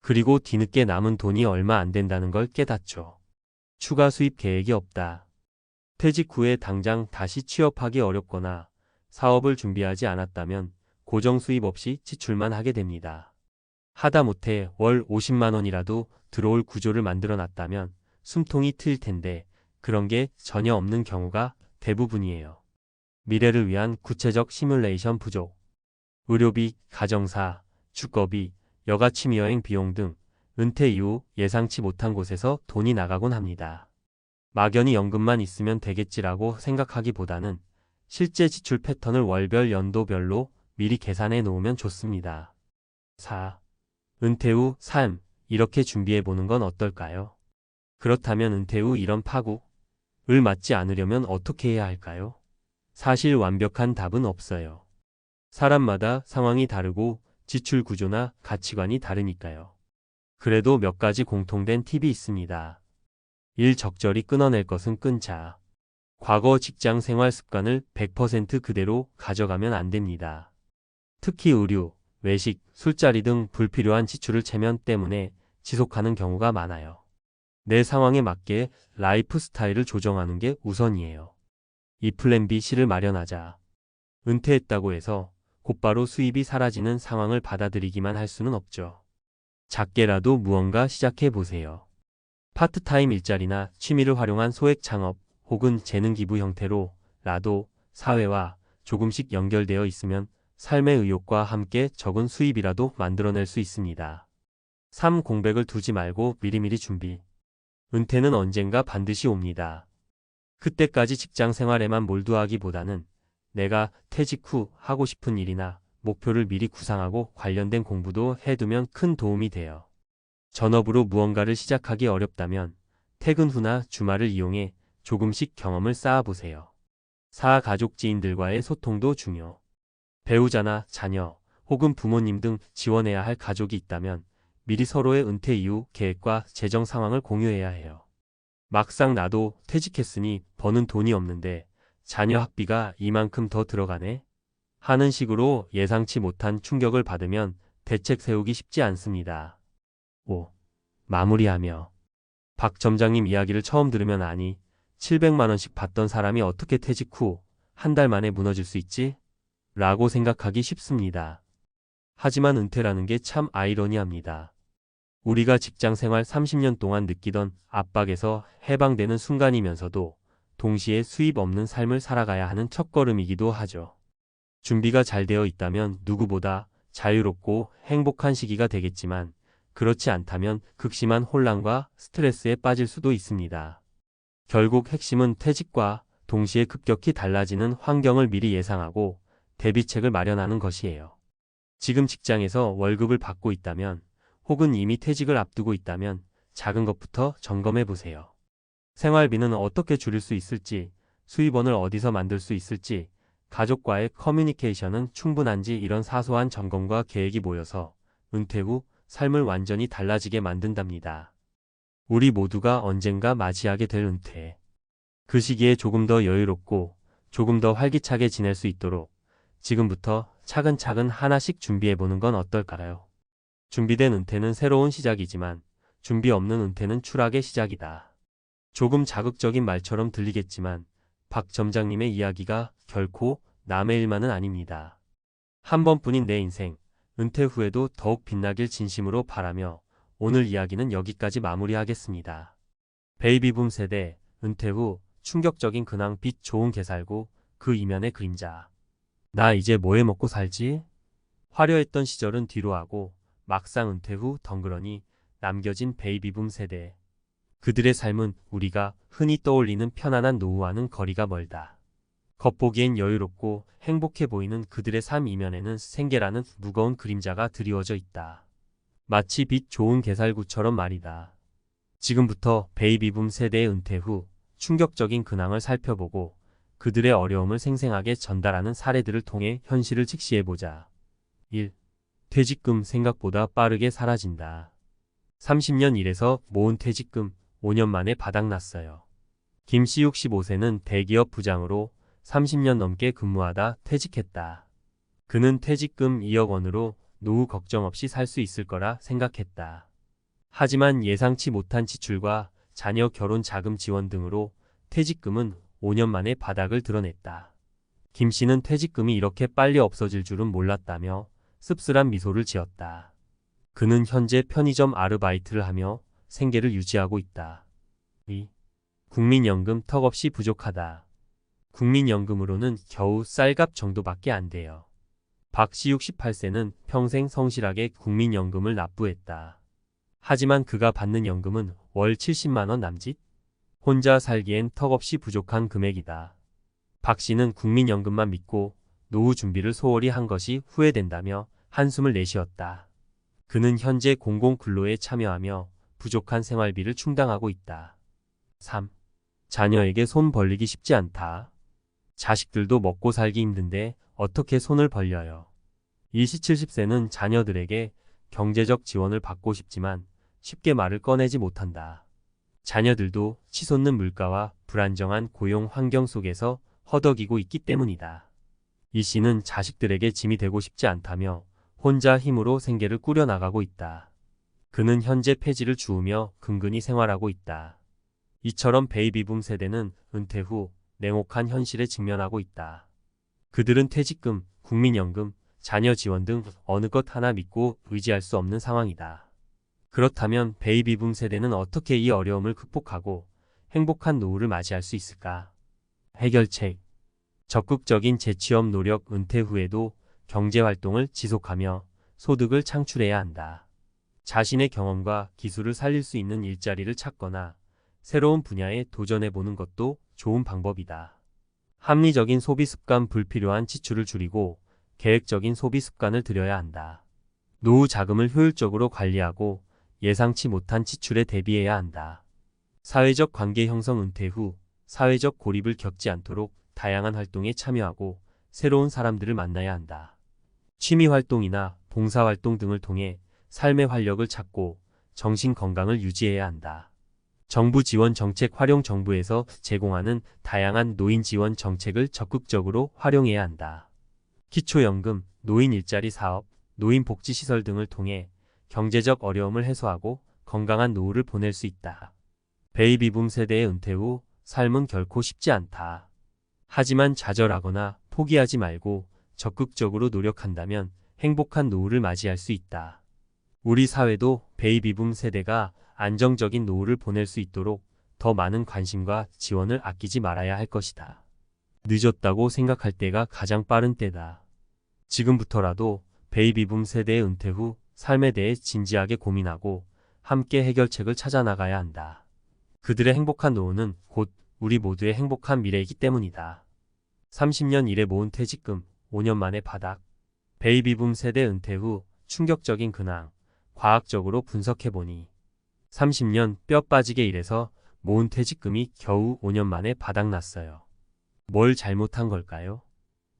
그리고 뒤늦게 남은 돈이 얼마 안 된다는 걸 깨닫죠. 추가 수입 계획이 없다. 퇴직 후에 당장 다시 취업하기 어렵거나 사업을 준비하지 않았다면 고정 수입 없이 지출만 하게 됩니다. 하다못해 월 50만 원이라도 들어올 구조를 만들어 놨다면 숨통이 트일 텐데 그런 게 전혀 없는 경우가 대부분이에요. 미래를 위한 구체적 시뮬레이션 부족. 의료비, 가정사, 주거비, 여가 취미여행 비용 등 은퇴 이후 예상치 못한 곳에서 돈이 나가곤 합니다. 막연히 연금만 있으면 되겠지라고 생각하기보다는 실제 지출 패턴을 월별 연도별로 미리 계산해 놓으면 좋습니다. 4. 은퇴 후 삶, 이렇게 준비해 보는 건 어떨까요? 그렇다면 은퇴 후 이런 파국을 맞지 않으려면 어떻게 해야 할까요? 사실 완벽한 답은 없어요. 사람마다 상황이 다르고 지출 구조나 가치관이 다르니까요. 그래도 몇 가지 공통된 팁이 있습니다. 1. 적절히 끊어낼 것은 끊자. 과거 직장 생활 습관을 100% 그대로 가져가면 안 됩니다. 특히 의류, 외식, 술자리 등 불필요한 지출을 체면 때문에 지속하는 경우가 많아요. 내 상황에 맞게 라이프 스타일을 조정하는 게 우선이에요. 이 플랜 B, C를 마련하자. 은퇴했다고 해서 곧바로 수입이 사라지는 상황을 받아들이기만 할 수는 없죠. 작게라도 무언가 시작해 보세요. 파트타임 일자리나 취미를 활용한 소액 창업 혹은 재능 기부 형태로 라도 사회와 조금씩 연결되어 있으면 삶의 의욕과 함께 적은 수입이라도 만들어낼 수 있습니다. 3. 공백을 두지 말고 미리미리 준비. 은퇴는 언젠가 반드시 옵니다. 그때까지 직장 생활에만 몰두하기보다는 내가 퇴직 후 하고 싶은 일이나 목표를 미리 구상하고 관련된 공부도 해두면 큰 도움이 돼요. 전업으로 무언가를 시작하기 어렵다면 퇴근 후나 주말을 이용해 조금씩 경험을 쌓아보세요. 4. 가족 지인들과의 소통도 중요. 배우자나 자녀 혹은 부모님 등 지원해야 할 가족이 있다면 미리 서로의 은퇴 이후 계획과 재정 상황을 공유해야 해요. 막상 나도 퇴직했으니 버는 돈이 없는데 자녀 학비가 이만큼 더 들어가네? 하는 식으로 예상치 못한 충격을 받으면 대책 세우기 쉽지 않습니다. 5. 마무리하며. 박 점장님 이야기를 처음 들으면 아니 700만 원씩 받던 사람이 어떻게 퇴직 후 한 달 만에 무너질 수 있지? 라고 생각하기 쉽습니다. 하지만 은퇴라는 게 참 아이러니합니다. 우리가 직장 생활 30년 동안 느끼던 압박에서 해방되는 순간이면서도 동시에 수입 없는 삶을 살아가야 하는 첫걸음이기도 하죠. 준비가 잘 되어 있다면 누구보다 자유롭고 행복한 시기가 되겠지만 그렇지 않다면 극심한 혼란과 스트레스에 빠질 수도 있습니다. 결국 핵심은 퇴직과 동시에 급격히 달라지는 환경을 미리 예상하고 대비책을 마련하는 것이에요. 지금 직장에서 월급을 받고 있다면 혹은 이미 퇴직을 앞두고 있다면 작은 것부터 점검해 보세요. 생활비는 어떻게 줄일 수 있을지, 수입원을 어디서 만들 수 있을지, 가족과의 커뮤니케이션은 충분한지 이런 사소한 점검과 계획이 모여서 은퇴 후 삶을 완전히 달라지게 만든답니다. 우리 모두가 언젠가 맞이하게 될 은퇴. 그 시기에 조금 더 여유롭고 조금 더 활기차게 지낼 수 있도록 지금부터 차근차근 하나씩 준비해보는 건 어떨까요? 준비된 은퇴는 새로운 시작이지만 준비 없는 은퇴는 추락의 시작이다. 조금 자극적인 말처럼 들리겠지만 박 점장님의 이야기가 결코 남의 일만은 아닙니다. 한 번뿐인 내 인생, 은퇴 후에도 더욱 빛나길 진심으로 바라며 오늘 이야기는 여기까지 마무리하겠습니다. 베이비붐 세대, 은퇴 후 충격적인 근황 빛 좋은 개살구, 그 이면의 그림자. 나 이제 뭐해 먹고 살지? 화려했던 시절은 뒤로 하고 막상 은퇴 후 덩그러니 남겨진 베이비붐 세대. 그들의 삶은 우리가 흔히 떠올리는 편안한 노후와는 거리가 멀다. 겉보기엔 여유롭고 행복해 보이는 그들의 삶 이면에는 생계라는 무거운 그림자가 드리워져 있다. 마치 빛 좋은 개살구처럼 말이다. 지금부터 베이비붐 세대의 은퇴 후 충격적인 근황을 살펴보고 그들의 어려움을 생생하게 전달하는 사례들을 통해 현실을 직시해보자. 1. 퇴직금 생각보다 빠르게 사라진다. 30년 일해서 모은 퇴직금 5년 만에 바닥났어요. 김씨 65세는 대기업 부장으로 30년 넘게 근무하다 퇴직했다. 그는 퇴직금 2억 원으로 노후 걱정 없이 살 수 있을 거라 생각했다. 하지만 예상치 못한 지출과 자녀 결혼 자금 지원 등으로 퇴직금은 5년 만에 바닥을 드러냈다. 김 씨는 퇴직금이 이렇게 빨리 없어질 줄은 몰랐다며 씁쓸한 미소를 지었다. 그는 현재 편의점 아르바이트를 하며 생계를 유지하고 있다. 2. 국민연금 턱없이 부족하다. 국민연금으로는 겨우 쌀값 정도밖에 안 돼요. 박 씨 68세는 평생 성실하게 국민연금을 납부했다. 하지만 그가 받는 연금은 월 70만 원 남짓? 혼자 살기엔 턱없이 부족한 금액이다. 박 씨는 국민연금만 믿고 노후 준비를 소홀히 한 것이 후회된다며 한숨을 내쉬었다. 그는 현재 공공근로에 참여하며 부족한 생활비를 충당하고 있다. 3. 자녀에게 손 벌리기 쉽지 않다. 자식들도 먹고 살기 힘든데 어떻게 손을 벌려요. 이 씨 70세는 자녀들에게 경제적 지원을 받고 싶지만 쉽게 말을 꺼내지 못한다. 자녀들도 치솟는 물가와 불안정한 고용 환경 속에서 허덕이고 있기 때문이다. 이 씨는 자식들에게 짐이 되고 싶지 않다며 혼자 힘으로 생계를 꾸려나가고 있다. 그는 현재 폐지를 주우며 근근히 생활하고 있다. 이처럼 베이비붐 세대는 은퇴 후 냉혹한 현실에 직면하고 있다. 그들은 퇴직금, 국민연금, 자녀 지원 등 어느 것 하나 믿고 의지할 수 없는 상황이다. 그렇다면 베이비붐 세대는 어떻게 이 어려움을 극복하고 행복한 노후를 맞이할 수 있을까? 해결책. 적극적인 재취업 노력. 은퇴 후에도 경제활동을 지속하며 소득을 창출해야 한다. 자신의 경험과 기술을 살릴 수 있는 일자리를 찾거나 새로운 분야에 도전해보는 것도 좋은 방법이다. 합리적인 소비 습관. 불필요한 지출을 줄이고 계획적인 소비 습관을 들여야 한다. 노후 자금을 효율적으로 관리하고 예상치 못한 지출에 대비해야 한다. 사회적 관계 형성. 은퇴 후 사회적 고립을 겪지 않도록 다양한 활동에 참여하고 새로운 사람들을 만나야 한다. 취미활동이나 봉사활동 등을 통해 삶의 활력을 찾고 정신 건강을 유지해야 한다. 정부 지원 정책 활용. 정부에서 제공하는 다양한 노인 지원 정책을 적극적으로 활용해야 한다. 기초연금, 노인 일자리 사업, 노인 복지시설 등을 통해 경제적 어려움을 해소하고 건강한 노후를 보낼 수 있다. 베이비붐 세대의 은퇴 후 삶은 결코 쉽지 않다. 하지만 좌절하거나 포기하지 말고 적극적으로 노력한다면 행복한 노후를 맞이할 수 있다. 우리 사회도 베이비붐 세대가 안정적인 노후를 보낼 수 있도록 더 많은 관심과 지원을 아끼지 말아야 할 것이다. 늦었다고 생각할 때가 가장 빠른 때다. 지금부터라도 베이비붐 세대의 은퇴 후 삶에 대해 진지하게 고민하고 함께 해결책을 찾아 나가야 한다. 그들의 행복한 노후는 곧 우리 모두의 행복한 미래이기 때문이다. 30년 일에 모은 퇴직금 5년 만에 바닥. 베이비붐 세대 은퇴 후 충격적인 근황. 과학적으로 분석해보니 30년 뼈 빠지게 일해서 모은 퇴직금이 겨우 5년 만에 바닥났어요. 뭘 잘못한 걸까요?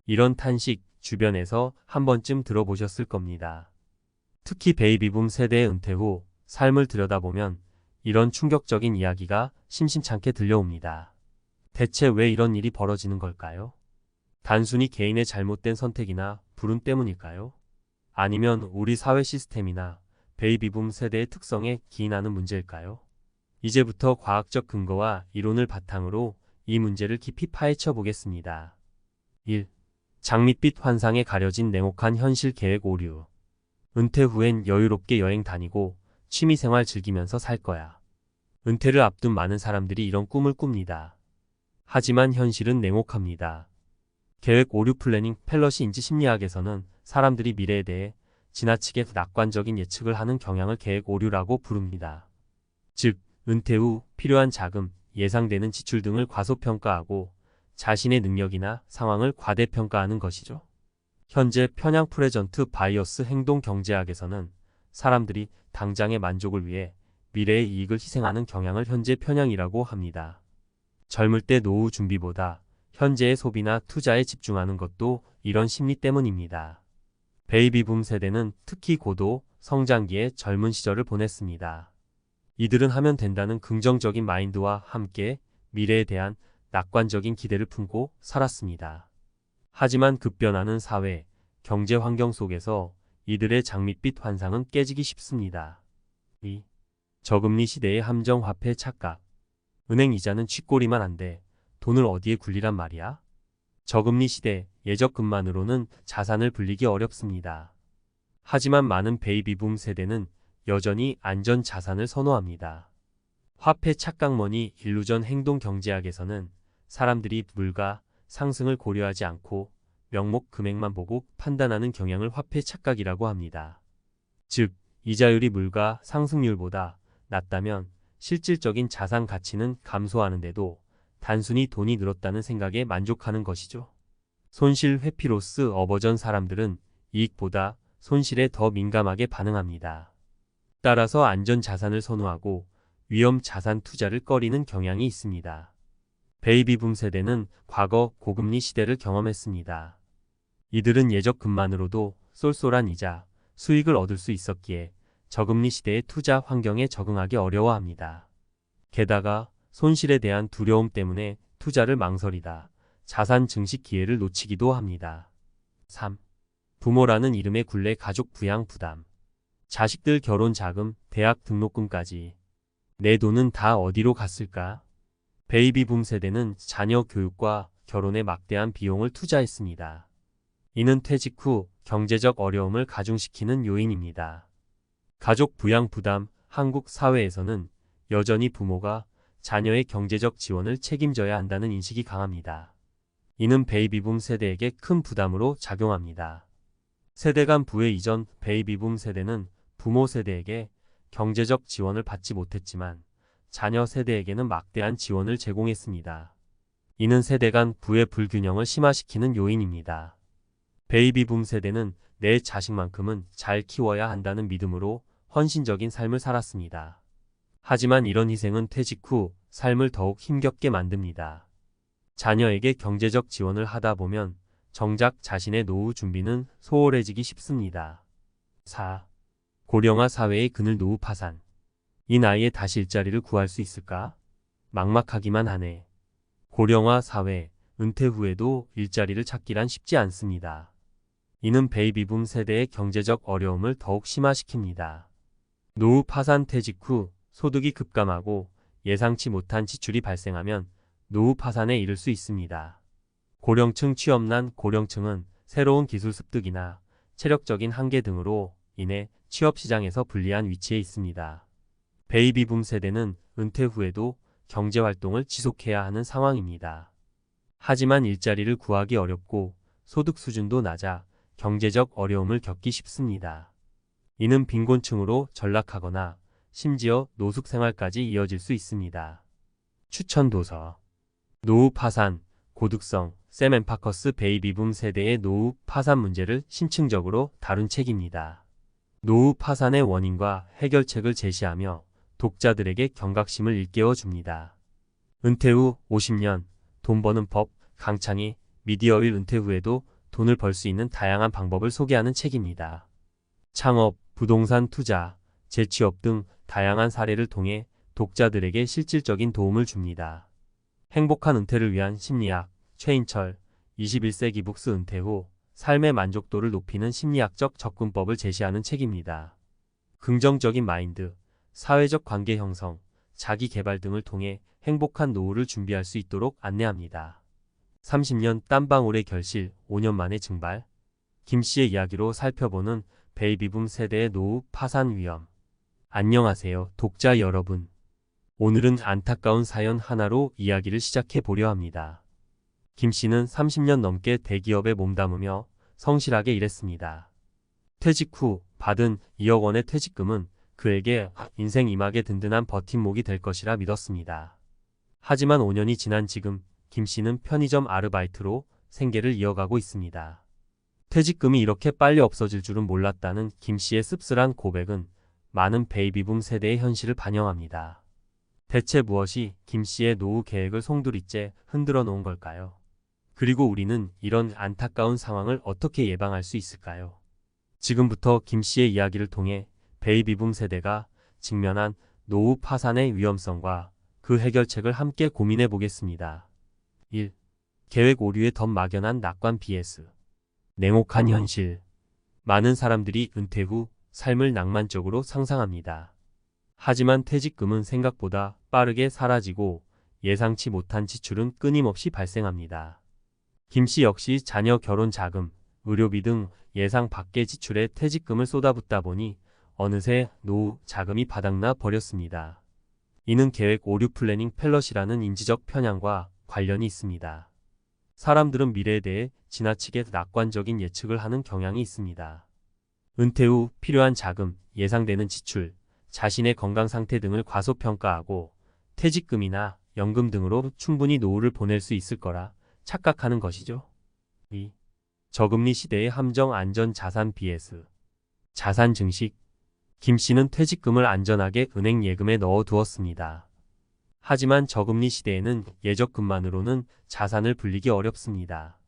이런 탄식 주변에서 한 번쯤 들어보셨을 겁니다. 특히 베이비붐 세대의 은퇴 후 삶을 들여다보면 이런 충격적인 이야기가 심심찮게 들려옵니다. 대체 왜 이런 일이 벌어지는 걸까요? 단순히 개인의 잘못된 선택이나 불운 때문일까요? 아니면 우리 사회 시스템이나 베이비붐 세대의 특성에 기인하는 문제일까요? 이제부터 과학적 근거와 이론을 바탕으로 이 문제를 깊이 파헤쳐 보겠습니다. 1. 장밋빛 환상에 가려진 냉혹한 현실. 계획 오류. 은퇴 후엔 여유롭게 여행 다니고 취미생활 즐기면서 살 거야. 은퇴를 앞둔 많은 사람들이 이런 꿈을 꿉니다. 하지만 현실은 냉혹합니다. 계획 오류 플래닝 팰러시 인지 심리학에서는 사람들이 미래에 대해 지나치게 낙관적인 예측을 하는 경향을 계획 오류라고 부릅니다. 즉, 은퇴 후 필요한 자금, 예상되는 지출 등을 과소평가하고 자신의 능력이나 상황을 과대평가하는 것이죠. 현재 편향 프레전트 바이어스 행동 경제학에서는 사람들이 당장의 만족을 위해 미래의 이익을 희생하는 경향을 현재 편향이라고 합니다. 젊을 때 노후 준비보다 현재의 소비나 투자에 집중하는 것도 이런 심리 때문입니다. 베이비붐 세대는 특히 고도 성장기에 젊은 시절을 보냈습니다. 이들은 하면 된다는 긍정적인 마인드와 함께 미래에 대한 낙관적인 기대를 품고 살았습니다. 하지만 급변하는 사회, 경제 환경 속에서 이들의 장밋빛 환상은 깨지기 쉽습니다. 2. 저금리 시대의 함정 화폐 착각. 은행 이자는 쥐꼬리만 한데 돈을 어디에 굴리란 말이야? 저금리 시대 예적금만으로는 자산을 불리기 어렵습니다. 하지만 많은 베이비붐 세대는 여전히 안전 자산을 선호합니다. 화폐 착각머니 일루전 행동 경제학에서는 사람들이 물가 상승을 고려하지 않고 명목 금액만 보고 판단하는 경향을 화폐 착각이라고 합니다. 즉, 이자율이 물가 상승률보다 낮다면 실질적인 자산 가치는 감소하는데도 단순히 돈이 늘었다는 생각에 만족하는 것이죠. 손실 회피로스 어버전 사람들은 이익보다 손실에 더 민감하게 반응합니다. 따라서 안전 자산을 선호하고 위험 자산 투자를 꺼리는 경향이 있습니다. 베이비붐 세대는 과거 고금리 시대를 경험했습니다. 이들은 예적금만으로도 쏠쏠한 이자, 수익을 얻을 수 있었기에 저금리 시대의 투자 환경에 적응하기 어려워합니다. 게다가 손실에 대한 두려움 때문에 투자를 망설이다 자산 증식 기회를 놓치기도 합니다. 3. 부모라는 이름의 굴레 가족 부양 부담. 자식들 결혼 자금, 대학 등록금까지. 내 돈은 다 어디로 갔을까? 베이비붐 세대는 자녀 교육과 결혼에 막대한 비용을 투자했습니다. 이는 퇴직 후 경제적 어려움을 가중시키는 요인입니다. 가족 부양 부담. 한국 사회에서는 여전히 부모가 자녀의 경제적 지원을 책임져야 한다는 인식이 강합니다. 이는 베이비붐 세대에게 큰 부담으로 작용합니다. 세대 간 부의 이전 베이비붐 세대는 부모 세대에게 경제적 지원을 받지 못했지만 자녀 세대에게는 막대한 지원을 제공했습니다. 이는 세대 간 부의 불균형을 심화시키는 요인입니다. 베이비붐 세대는 내 자식만큼은 잘 키워야 한다는 믿음으로 헌신적인 삶을 살았습니다. 하지만 이런 희생은 퇴직 후 삶을 더욱 힘겹게 만듭니다. 자녀에게 경제적 지원을 하다 보면 정작 자신의 노후 준비는 소홀해지기 쉽습니다. 4. 고령화 사회의 그늘 노후 파산. 이 나이에 다시 일자리를 구할 수 있을까? 막막하기만 하네. 고령화 사회, 은퇴 후에도 일자리를 찾기란 쉽지 않습니다. 이는 베이비붐 세대의 경제적 어려움을 더욱 심화시킵니다. 노후 파산 퇴직 후 소득이 급감하고 예상치 못한 지출이 발생하면 노후 파산에 이를 수 있습니다. 고령층 취업난. 고령층은 새로운 기술 습득이나 체력적인 한계 등으로 인해 취업시장에서 불리한 위치에 있습니다. 베이비붐 세대는 은퇴 후에도 경제활동을 지속해야 하는 상황입니다. 하지만 일자리를 구하기 어렵고 소득 수준도 낮아 경제적 어려움을 겪기 쉽습니다. 이는 빈곤층으로 전락하거나 심지어 노숙 생활까지 이어질 수 있습니다. 추천 도서. 노후 파산, 고득성, 샘 앤파커스 베이비붐 세대의 노후 파산 문제를 심층적으로 다룬 책입니다. 노후 파산의 원인과 해결책을 제시하며 독자들에게 경각심을 일깨워 줍니다. 은퇴 후 50년, 돈 버는 법, 강창희, 미디어일. 은퇴 후에도 돈을 벌 수 있는 다양한 방법을 소개하는 책입니다. 창업, 부동산 투자, 재취업 등 다양한 사례를 통해 독자들에게 실질적인 도움을 줍니다. 행복한 은퇴를 위한 심리학, 최인철, 21세기 북스. 은퇴 후 삶의 만족도를 높이는 심리학적 접근법을 제시하는 책입니다. 긍정적인 마인드, 사회적 관계 형성, 자기 개발 등을 통해 행복한 노후를 준비할 수 있도록 안내합니다. 30년 땀방울의 결실, 5년 만의 증발. 김 씨의 이야기로 살펴보는 베이비붐 세대의 노후 파산 위험. 안녕하세요, 독자 여러분. 오늘은 안타까운 사연 하나로 이야기를 시작해 보려 합니다. 김 씨는 30년 넘게 대기업에 몸담으며 성실하게 일했습니다. 퇴직 후 받은 2억 원의 퇴직금은 그에게 인생 이막의 든든한 버팀목이 될 것이라 믿었습니다. 하지만 5년이 지난 지금 김 씨는 편의점 아르바이트로 생계를 이어가고 있습니다. 퇴직금이 이렇게 빨리 없어질 줄은 몰랐다는 김 씨의 씁쓸한 고백은 많은 베이비붐 세대의 현실을 반영합니다. 대체 무엇이 김 씨의 노후 계획을 송두리째 흔들어 놓은 걸까요? 그리고 우리는 이런 안타까운 상황을 어떻게 예방할 수 있을까요? 지금부터 김 씨의 이야기를 통해 베이비붐 세대가 직면한 노후 파산의 위험성과 그 해결책을 함께 고민해 보겠습니다. 1. 계획 오류에 더 막연한 낙관 vs 냉혹한 현실. 많은 사람들이 은퇴 후 삶을 낭만적으로 상상합니다. 하지만 퇴직금은 생각보다 빠르게 사라지고 예상치 못한 지출은 끊임없이 발생합니다. 김 씨 역시 자녀 결혼 자금, 의료비 등 예상 밖의 지출에 퇴직금을 쏟아붓다 보니 어느새 노후 자금이 바닥나 버렸습니다. 이는 계획 오류 플래닝 팰럿이라는 인지적 편향과 관련이 있습니다. 사람들은 미래에 대해 지나치게 낙관적인 예측을 하는 경향이 있습니다. 은퇴 후 필요한 자금, 예상되는 지출, 자신의 건강 상태 등을 과소평가하고 퇴직금이나 연금 등으로 충분히 노후를 보낼 수 있을 거라 착각하는 것이죠. 2. 저금리 시대의 함정 안전 자산 vs 자산 증식. 김 씨는 퇴직금을 안전하게 은행 예금에 넣어 두었습니다. 하지만 저금리 시대에는 예적금만으로는 자산을 불리기 어렵습니다.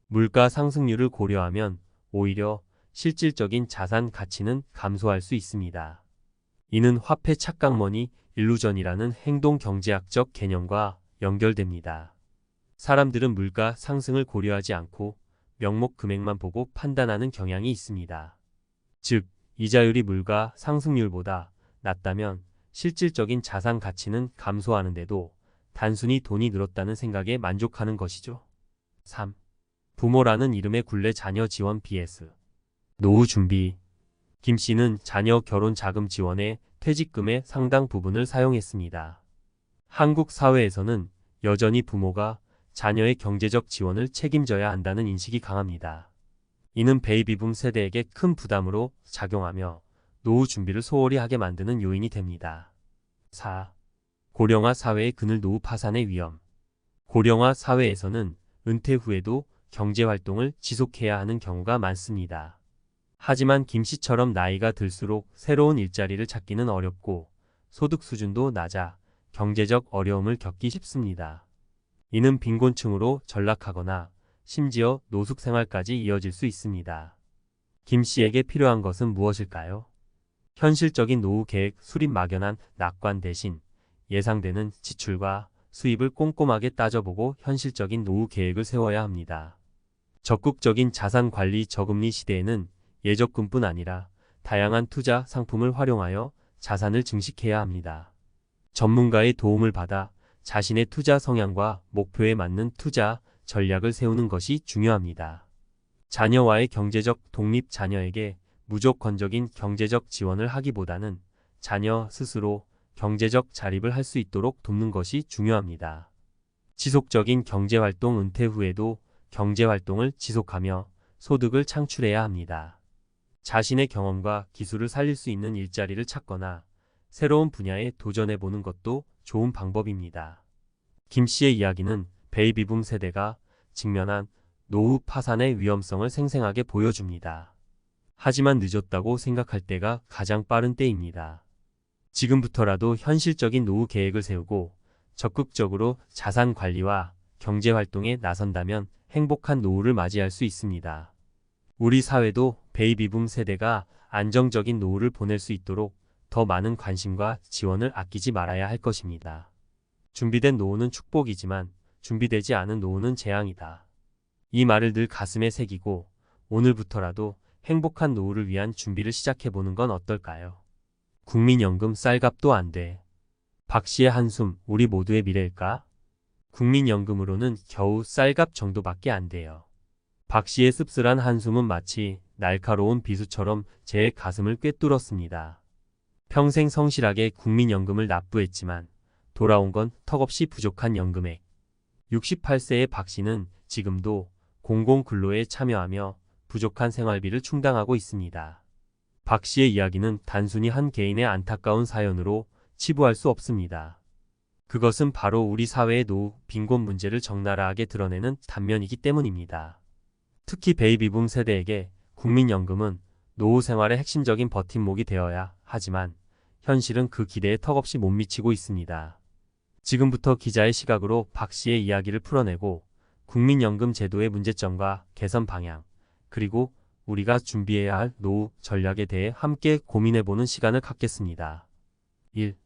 물가 상승률을 고려하면 오히려 실질적인 자산 가치는 감소할 수 있습니다. 이는 화폐 착각머니 일루전이라는 행동 경제학적 개념과 연결됩니다. 사람들은 물가 상승을 고려하지 않고 명목 금액만 보고 판단하는 경향이 있습니다. 즉, 이자율이 물가 상승률보다 낮다면 실질적인 자산 가치는 감소하는데도 단순히 돈이 늘었다는 생각에 만족하는 것이죠. 3. 부모라는 이름의 굴레 자녀 지원 vs 노후 준비. 김 씨는 자녀 결혼 자금 지원에 퇴직금의 상당 부분을 사용했습니다. 한국 사회에서는 여전히 부모가 자녀의 경제적 지원을 책임져야 한다는 인식이 강합니다. 이는 베이비붐 세대에게 큰 부담으로 작용하며 노후 준비를 소홀히 하게 만드는 요인이 됩니다. 4. 고령화 사회의 그늘 노후 파산의 위험. 고령화 사회에서는 은퇴 후에도 경제활동을 지속해야 하는 경우가 많습니다. 하지만 김 씨처럼 나이가 들수록 새로운 일자리를 찾기는 어렵고 소득 수준도 낮아 경제적 어려움을 겪기 쉽습니다. 이는 빈곤층으로 전락하거나 심지어 노숙 생활까지 이어질 수 있습니다. 김 씨에게 필요한 것은 무엇일까요? 현실적인 노후 계획 수립 막연한 낙관 대신 예상되는 지출과 수입을 꼼꼼하게 따져보고 현실적인 노후 계획을 세워야 합니다. 적극적인 자산 관리. 저금리 시대에는 예적금뿐 아니라 다양한 투자 상품을 활용하여 자산을 증식해야 합니다. 전문가의 도움을 받아 자신의 투자 성향과 목표에 맞는 투자 전략을 세우는 것이 중요합니다. 자녀와의 경제적 독립. 자녀에게 무조건적인 경제적 지원을 하기보다는 자녀 스스로 경제적 자립을 할 수 있도록 돕는 것이 중요합니다. 지속적인 경제활동. 은퇴 후에도 경제활동을 지속하며 소득을 창출해야 합니다. 자신의 경험과 기술을 살릴 수 있는 일자리를 찾거나 새로운 분야에 도전해보는 것도 좋은 방법입니다. 김 씨의 이야기는 베이비붐 세대가 직면한 노후 파산의 위험성을 생생하게 보여줍니다. 하지만 늦었다고 생각할 때가 가장 빠른 때입니다. 지금부터라도 현실적인 노후 계획을 세우고 적극적으로 자산 관리와 경제 활동에 나선다면 행복한 노후를 맞이할 수 있습니다. 우리 사회도 베이비붐 세대가 안정적인 노후를 보낼 수 있도록 더 많은 관심과 지원을 아끼지 말아야 할 것입니다. 준비된 노후는 축복이지만 준비되지 않은 노후는 재앙이다. 이 말을 늘 가슴에 새기고 오늘부터라도 행복한 노후를 위한 준비를 시작해보는 건 어떨까요? 국민연금 쌀값도 안 돼. 박 씨의 한숨, 우리 모두의 미래일까? 국민연금으로는 겨우 쌀값 정도밖에 안 돼요. 박 씨의 씁쓸한 한숨은 마치 날카로운 비수처럼 제 가슴을 꿰뚫었습니다. 평생 성실하게 국민연금을 납부했지만 돌아온 건 턱없이 부족한 연금액. 68세의 박 씨는 지금도 공공근로에 참여하며 부족한 생활비를 충당하고 있습니다. 박 씨의 이야기는 단순히 한 개인의 안타까운 사연으로 치부할 수 없습니다. 그것은 바로 우리 사회의 노후, 빈곤 문제를 적나라하게 드러내는 단면이기 때문입니다. 특히 베이비붐 세대에게 국민연금은 노후 생활의 핵심적인 버팀목이 되어야 하지만 현실은 그 기대에 턱없이 못 미치고 있습니다. 지금부터 기자의 시각으로 박 씨의 이야기를 풀어내고 국민연금 제도의 문제점과 개선 방향, 그리고 우리가 준비해야 할 노후 전략에 대해 함께 고민해보는 시간을 갖겠습니다. 1.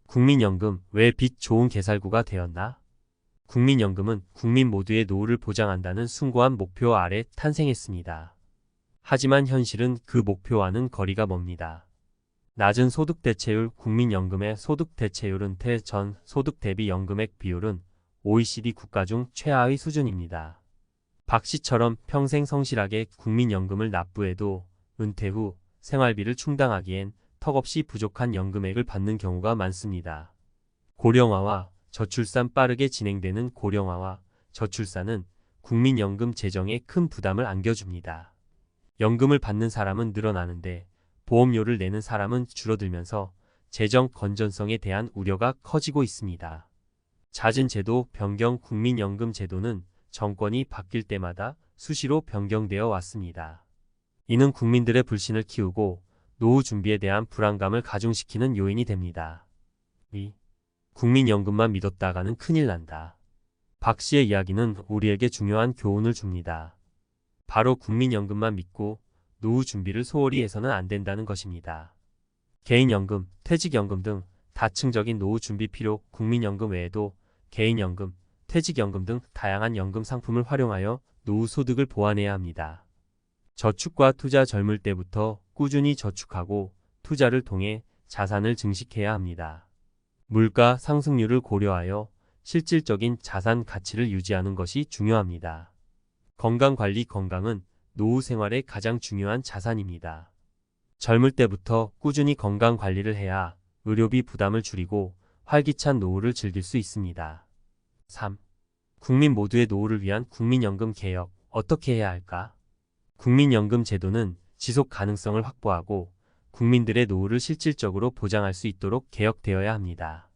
국민연금, 왜 빚 좋은 개살구가 되었나? 국민연금은 국민 모두의 노후를 보장한다는 숭고한 목표 아래 탄생했습니다. 하지만 현실은 그 목표와는 거리가 멉니다. 낮은 소득 대체율, 국민연금의 소득 대체율, 은퇴 전 소득 대비 연금액 비율은 OECD 국가 중 최하의 수준입니다. 박 씨처럼 평생 성실하게 국민연금을 납부해도 은퇴 후 생활비를 충당하기엔 턱없이 부족한 연금액을 받는 경우가 많습니다. 고령화와 저출산, 빠르게 진행되는 고령화와 저출산은 국민연금 재정에 큰 부담을 안겨줍니다. 연금을 받는 사람은 늘어나는데 보험료를 내는 사람은 줄어들면서 재정 건전성에 대한 우려가 커지고 있습니다. 잦은 제도 변경, 국민연금 제도는 정권이 바뀔 때마다 수시로 변경되어 왔습니다. 이는 국민들의 불신을 키우고 노후 준비에 대한 불안감을 가중시키는 요인이 됩니다. 2. 국민연금만 믿었다가는 큰일 난다. 박 씨의 이야기는 우리에게 중요한 교훈을 줍니다. 바로 국민연금만 믿고 노후 준비를 소홀히 해서는 안 된다는 것입니다. 개인연금, 퇴직연금 등 다층적인 노후 준비 필요, 국민연금 외에도 개인연금, 퇴직연금 등 다양한 연금 상품을 활용하여 노후 소득을 보완해야 합니다. 저축과 투자, 젊을 때부터 꾸준히 저축하고 투자를 통해 자산을 증식해야 합니다. 물가 상승률을 고려하여 실질적인 자산 가치를 유지하는 것이 중요합니다. 건강관리, 건강은 노후 생활의 가장 중요한 자산입니다. 젊을 때부터 꾸준히 건강관리를 해야 의료비 부담을 줄이고 활기찬 노후를 즐길 수 있습니다. 3. 국민 모두의 노후를 위한 국민연금 개혁, 어떻게 해야 할까? 국민연금 제도는 지속 가능성을 확보하고 국민들의 노후를 실질적으로 보장할 수 있도록 개혁되어야 합니다.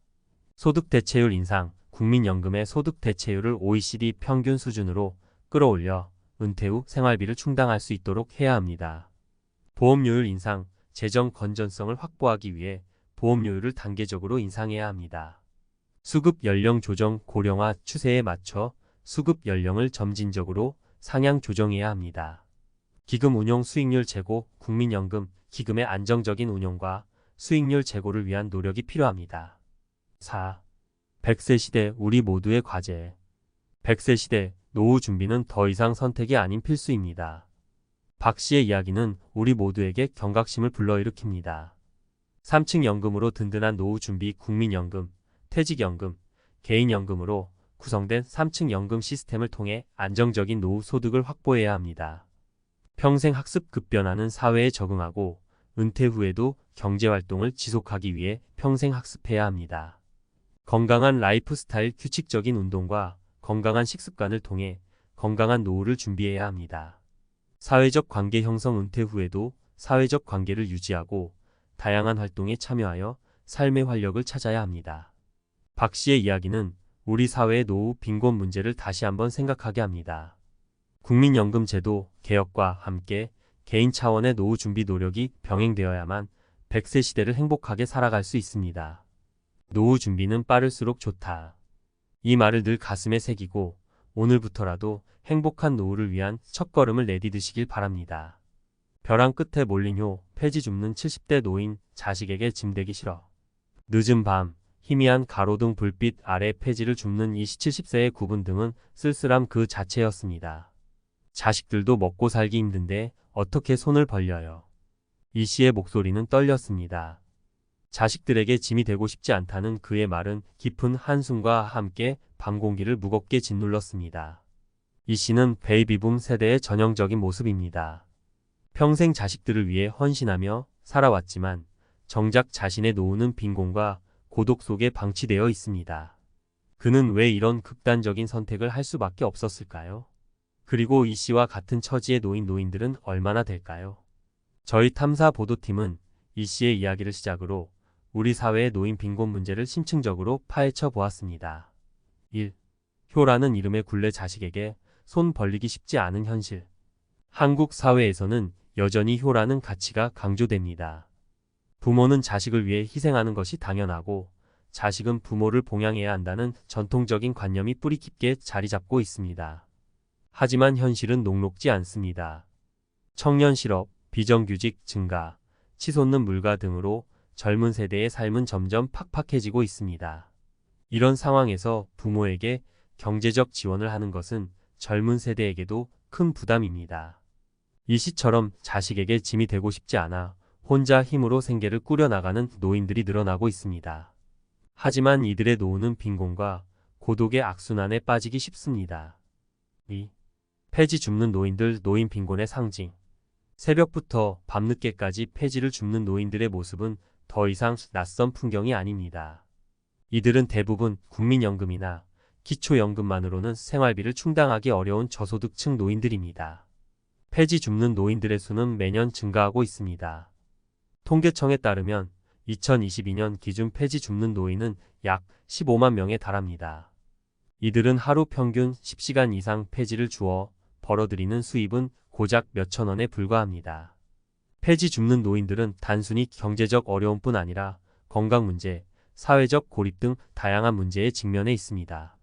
소득 대체율 인상, 국민연금의 소득 대체율을 OECD 평균 수준으로 끌어올려 은퇴 후 생활비를 충당할 수 있도록 해야 합니다. 보험료율 인상, 재정 건전성을 확보하기 위해 보험료율을 단계적으로 인상해야 합니다. 수급 연령 조정, 고령화 추세에 맞춰 수급 연령을 점진적으로 상향 조정해야 합니다. 기금 운용 수익률 제고, 국민연금 기금의 안정적인 운용과 수익률 제고를 위한 노력이 필요합니다. 4. 100세 시대, 우리 모두의 과제. 100세 시대, 노후 준비는 더 이상 선택이 아닌 필수입니다. 박 씨의 이야기는 우리 모두에게 경각심을 불러일으킵니다. 3층 연금으로 든든한 노후 준비, 국민연금, 퇴직연금, 개인연금으로 구성된 3층 연금 시스템을 통해 안정적인 노후 소득을 확보해야 합니다. 평생 학습, 급변하는 사회에 적응하고 은퇴 후에도 경제활동을 지속하기 위해 평생 학습해야 합니다. 건강한 라이프 스타일, 규칙적인 운동과 건강한 식습관을 통해 건강한 노후를 준비해야 합니다. 사회적 관계 형성, 은퇴 후에도 사회적 관계를 유지하고 다양한 활동에 참여하여 삶의 활력을 찾아야 합니다. 박 씨의 이야기는 우리 사회의 노후 빈곤 문제를 다시 한번 생각하게 합니다. 국민연금 제도 개혁과 함께 개인 차원의 노후 준비 노력이 병행되어야만 100세 시대를 행복하게 살아갈 수 있습니다. 노후 준비는 빠를수록 좋다. 이 말을 늘 가슴에 새기고 오늘부터라도 행복한 노후를 위한 첫걸음을 내디디시길 바랍니다. 벼랑 끝에 몰린 효, 폐지 줍는 70대 노인, 자식에게 짐되기 싫어. 늦은 밤, 희미한 가로등 불빛 아래 폐지를 줍는 이 70세의 구분 등은 쓸쓸함 그 자체였습니다. 자식들도 먹고 살기 힘든데 어떻게 손을 벌려요. 이 씨의 목소리는 떨렸습니다. 자식들에게 짐이 되고 싶지 않다는 그의 말은 깊은 한숨과 함께 밤 공기를 무겁게 짓눌렀습니다. 이 씨는 베이비붐 세대의 전형적인 모습입니다. 평생 자식들을 위해 헌신하며 살아왔지만 정작 자신의 노후는 빈곤과 고독 속에 방치되어 있습니다. 그는 왜 이런 극단적인 선택을 할 수밖에 없었을까요? 그리고 이 씨와 같은 처지에 놓인 노인들은 얼마나 될까요? 저희 탐사 보도팀은 이 씨의 이야기를 시작으로 우리 사회의 노인 빈곤 문제를 심층적으로 파헤쳐 보았습니다. 1. 효라는 이름의 굴레 자식에게 손 벌리기 쉽지 않은 현실. 한국 사회에서는 여전히 효라는 가치가 강조됩니다. 부모는 자식을 위해 희생하는 것이 당연하고 자식은 부모를 봉양해야 한다는 전통적인 관념이 뿌리 깊게 자리 잡고 있습니다. 하지만 현실은 녹록지 않습니다. 청년 실업, 비정규직 증가, 치솟는 물가 등으로 젊은 세대의 삶은 점점 팍팍해지고 있습니다. 이런 상황에서 부모에게 경제적 지원을 하는 것은 젊은 세대에게도 큰 부담입니다. 이 씨처럼 자식에게 짐이 되고 싶지 않아 혼자 힘으로 생계를 꾸려나가는 노인들이 늘어나고 있습니다. 하지만 이들의 노후는 빈곤과 고독의 악순환에 빠지기 쉽습니다. 2. 폐지 줍는 노인들. 노인 빈곤의 상징. 새벽부터 밤늦게까지 폐지를 줍는 노인들의 모습은 더 이상 낯선 풍경이 아닙니다. 이들은 대부분 국민연금이나 기초연금만으로는 생활비를 충당하기 어려운 저소득층 노인들입니다. 폐지 줍는 노인들의 수는 매년 증가하고 있습니다. 통계청에 따르면 2022년 기준 폐지 줍는 노인은 약 15만 명에 달합니다. 이들은 하루 평균 10시간 이상 폐지를 주어 벌어들이는 수입은 고작 몇천 원에 불과합니다. 폐지 줍는 노인들은 단순히 경제적 어려움뿐 아니라 건강 문제, 사회적 고립 등 다양한 문제에 직면해 있습니다.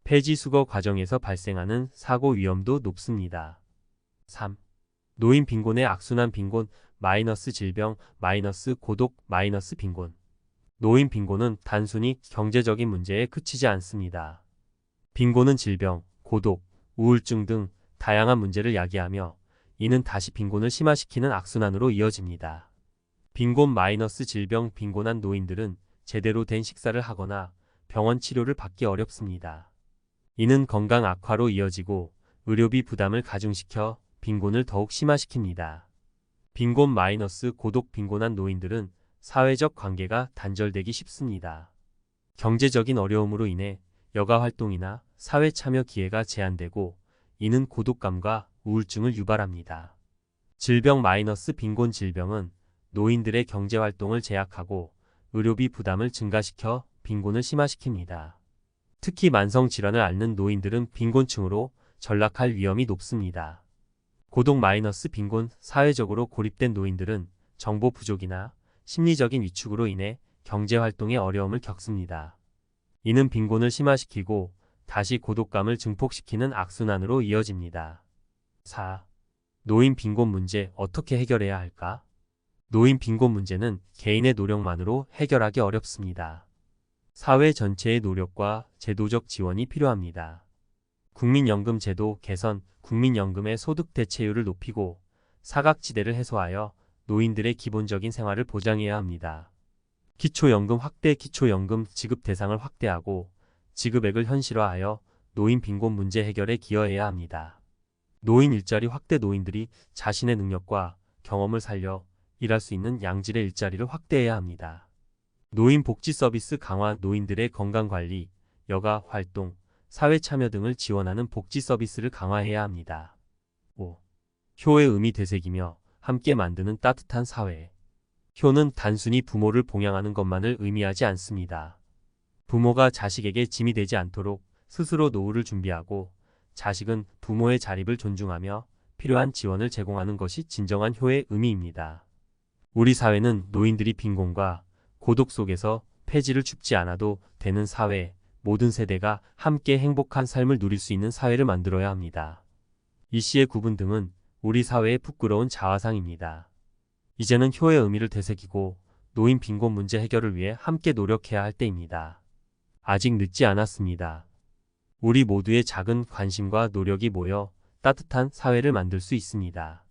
폐지 수거 과정에서 발생하는 사고 위험도 높습니다. 3. 노인 빈곤의 악순환. 빈곤 마이너스 질병 마이너스 고독 마이너스 빈곤. 노인 빈곤은 단순히 경제적인 문제에 그치지 않습니다. 빈곤은 질병, 고독, 우울증 등 다양한 문제를 야기하며 이는 다시 빈곤을 심화시키는 악순환으로 이어집니다. 빈곤 마이너스 질병. 빈곤한 노인들은 제대로 된 식사를 하거나 병원 치료를 받기 어렵습니다. 이는 건강 악화로 이어지고 의료비 부담을 가중시켜 빈곤을 더욱 심화시킵니다. 빈곤 마이너스 고독. 빈곤한 노인들은 사회적 관계가 단절되기 쉽습니다. 경제적인 어려움으로 인해 여가 활동이나 사회 참여 기회가 제한되고 이는 고독감과 우울증을 유발합니다. 질병 마이너스 빈곤. 질병은 노인들의 경제 활동을 제약하고 의료비 부담을 증가시켜 빈곤을 심화시킵니다. 특히 만성 질환을 앓는 노인들은 빈곤층으로 전락할 위험이 높습니다. 고독 마이너스 빈곤. 사회적으로 고립된 노인들은 정보 부족이나 심리적인 위축으로 인해 경제 활동에 어려움을 겪습니다. 이는 빈곤을 심화시키고 다시 고독감을 증폭시키는 악순환으로 이어집니다. 4. 노인 빈곤 문제 어떻게 해결해야 할까? 노인 빈곤 문제는 개인의 노력만으로 해결하기 어렵습니다. 사회 전체의 노력과 제도적 지원이 필요합니다. 국민연금 제도 개선, 국민연금의 소득 대체율을 높이고 사각지대를 해소하여 노인들의 기본적인 생활을 보장해야 합니다. 기초연금 확대. 기초연금 지급 대상을 확대하고 지급액을 현실화하여 노인 빈곤 문제 해결에 기여해야 합니다. 노인 일자리 확대. 노인들이 자신의 능력과 경험을 살려 일할 수 있는 양질의 일자리를 확대해야 합니다. 노인 복지 서비스 강화. 노인들의 건강관리, 여가 활동, 사회 참여 등을 지원하는 복지 서비스를 강화해야 합니다. 5. 효의 의미 되새기며 함께 만드는 따뜻한 사회. 효는 단순히 부모를 봉양하는 것만을 의미하지 않습니다. 부모가 자식에게 짐이 되지 않도록 스스로 노후를 준비하고 자식은 부모의 자립을 존중하며 필요한 지원을 제공하는 것이 진정한 효의 의미입니다. 우리 사회는 노인들이 빈곤과 고독 속에서 폐지를 줍지 않아도 되는 사회, 모든 세대가 함께 행복한 삶을 누릴 수 있는 사회를 만들어야 합니다. 이 씨의 구분 등은 우리 사회의 부끄러운 자화상입니다. 이제는 효의 의미를 되새기고 노인 빈곤 문제 해결을 위해 함께 노력해야 할 때입니다. 아직 늦지 않았습니다. 우리 모두의 작은 관심과 노력이 모여 따뜻한 사회를 만들 수 있습니다.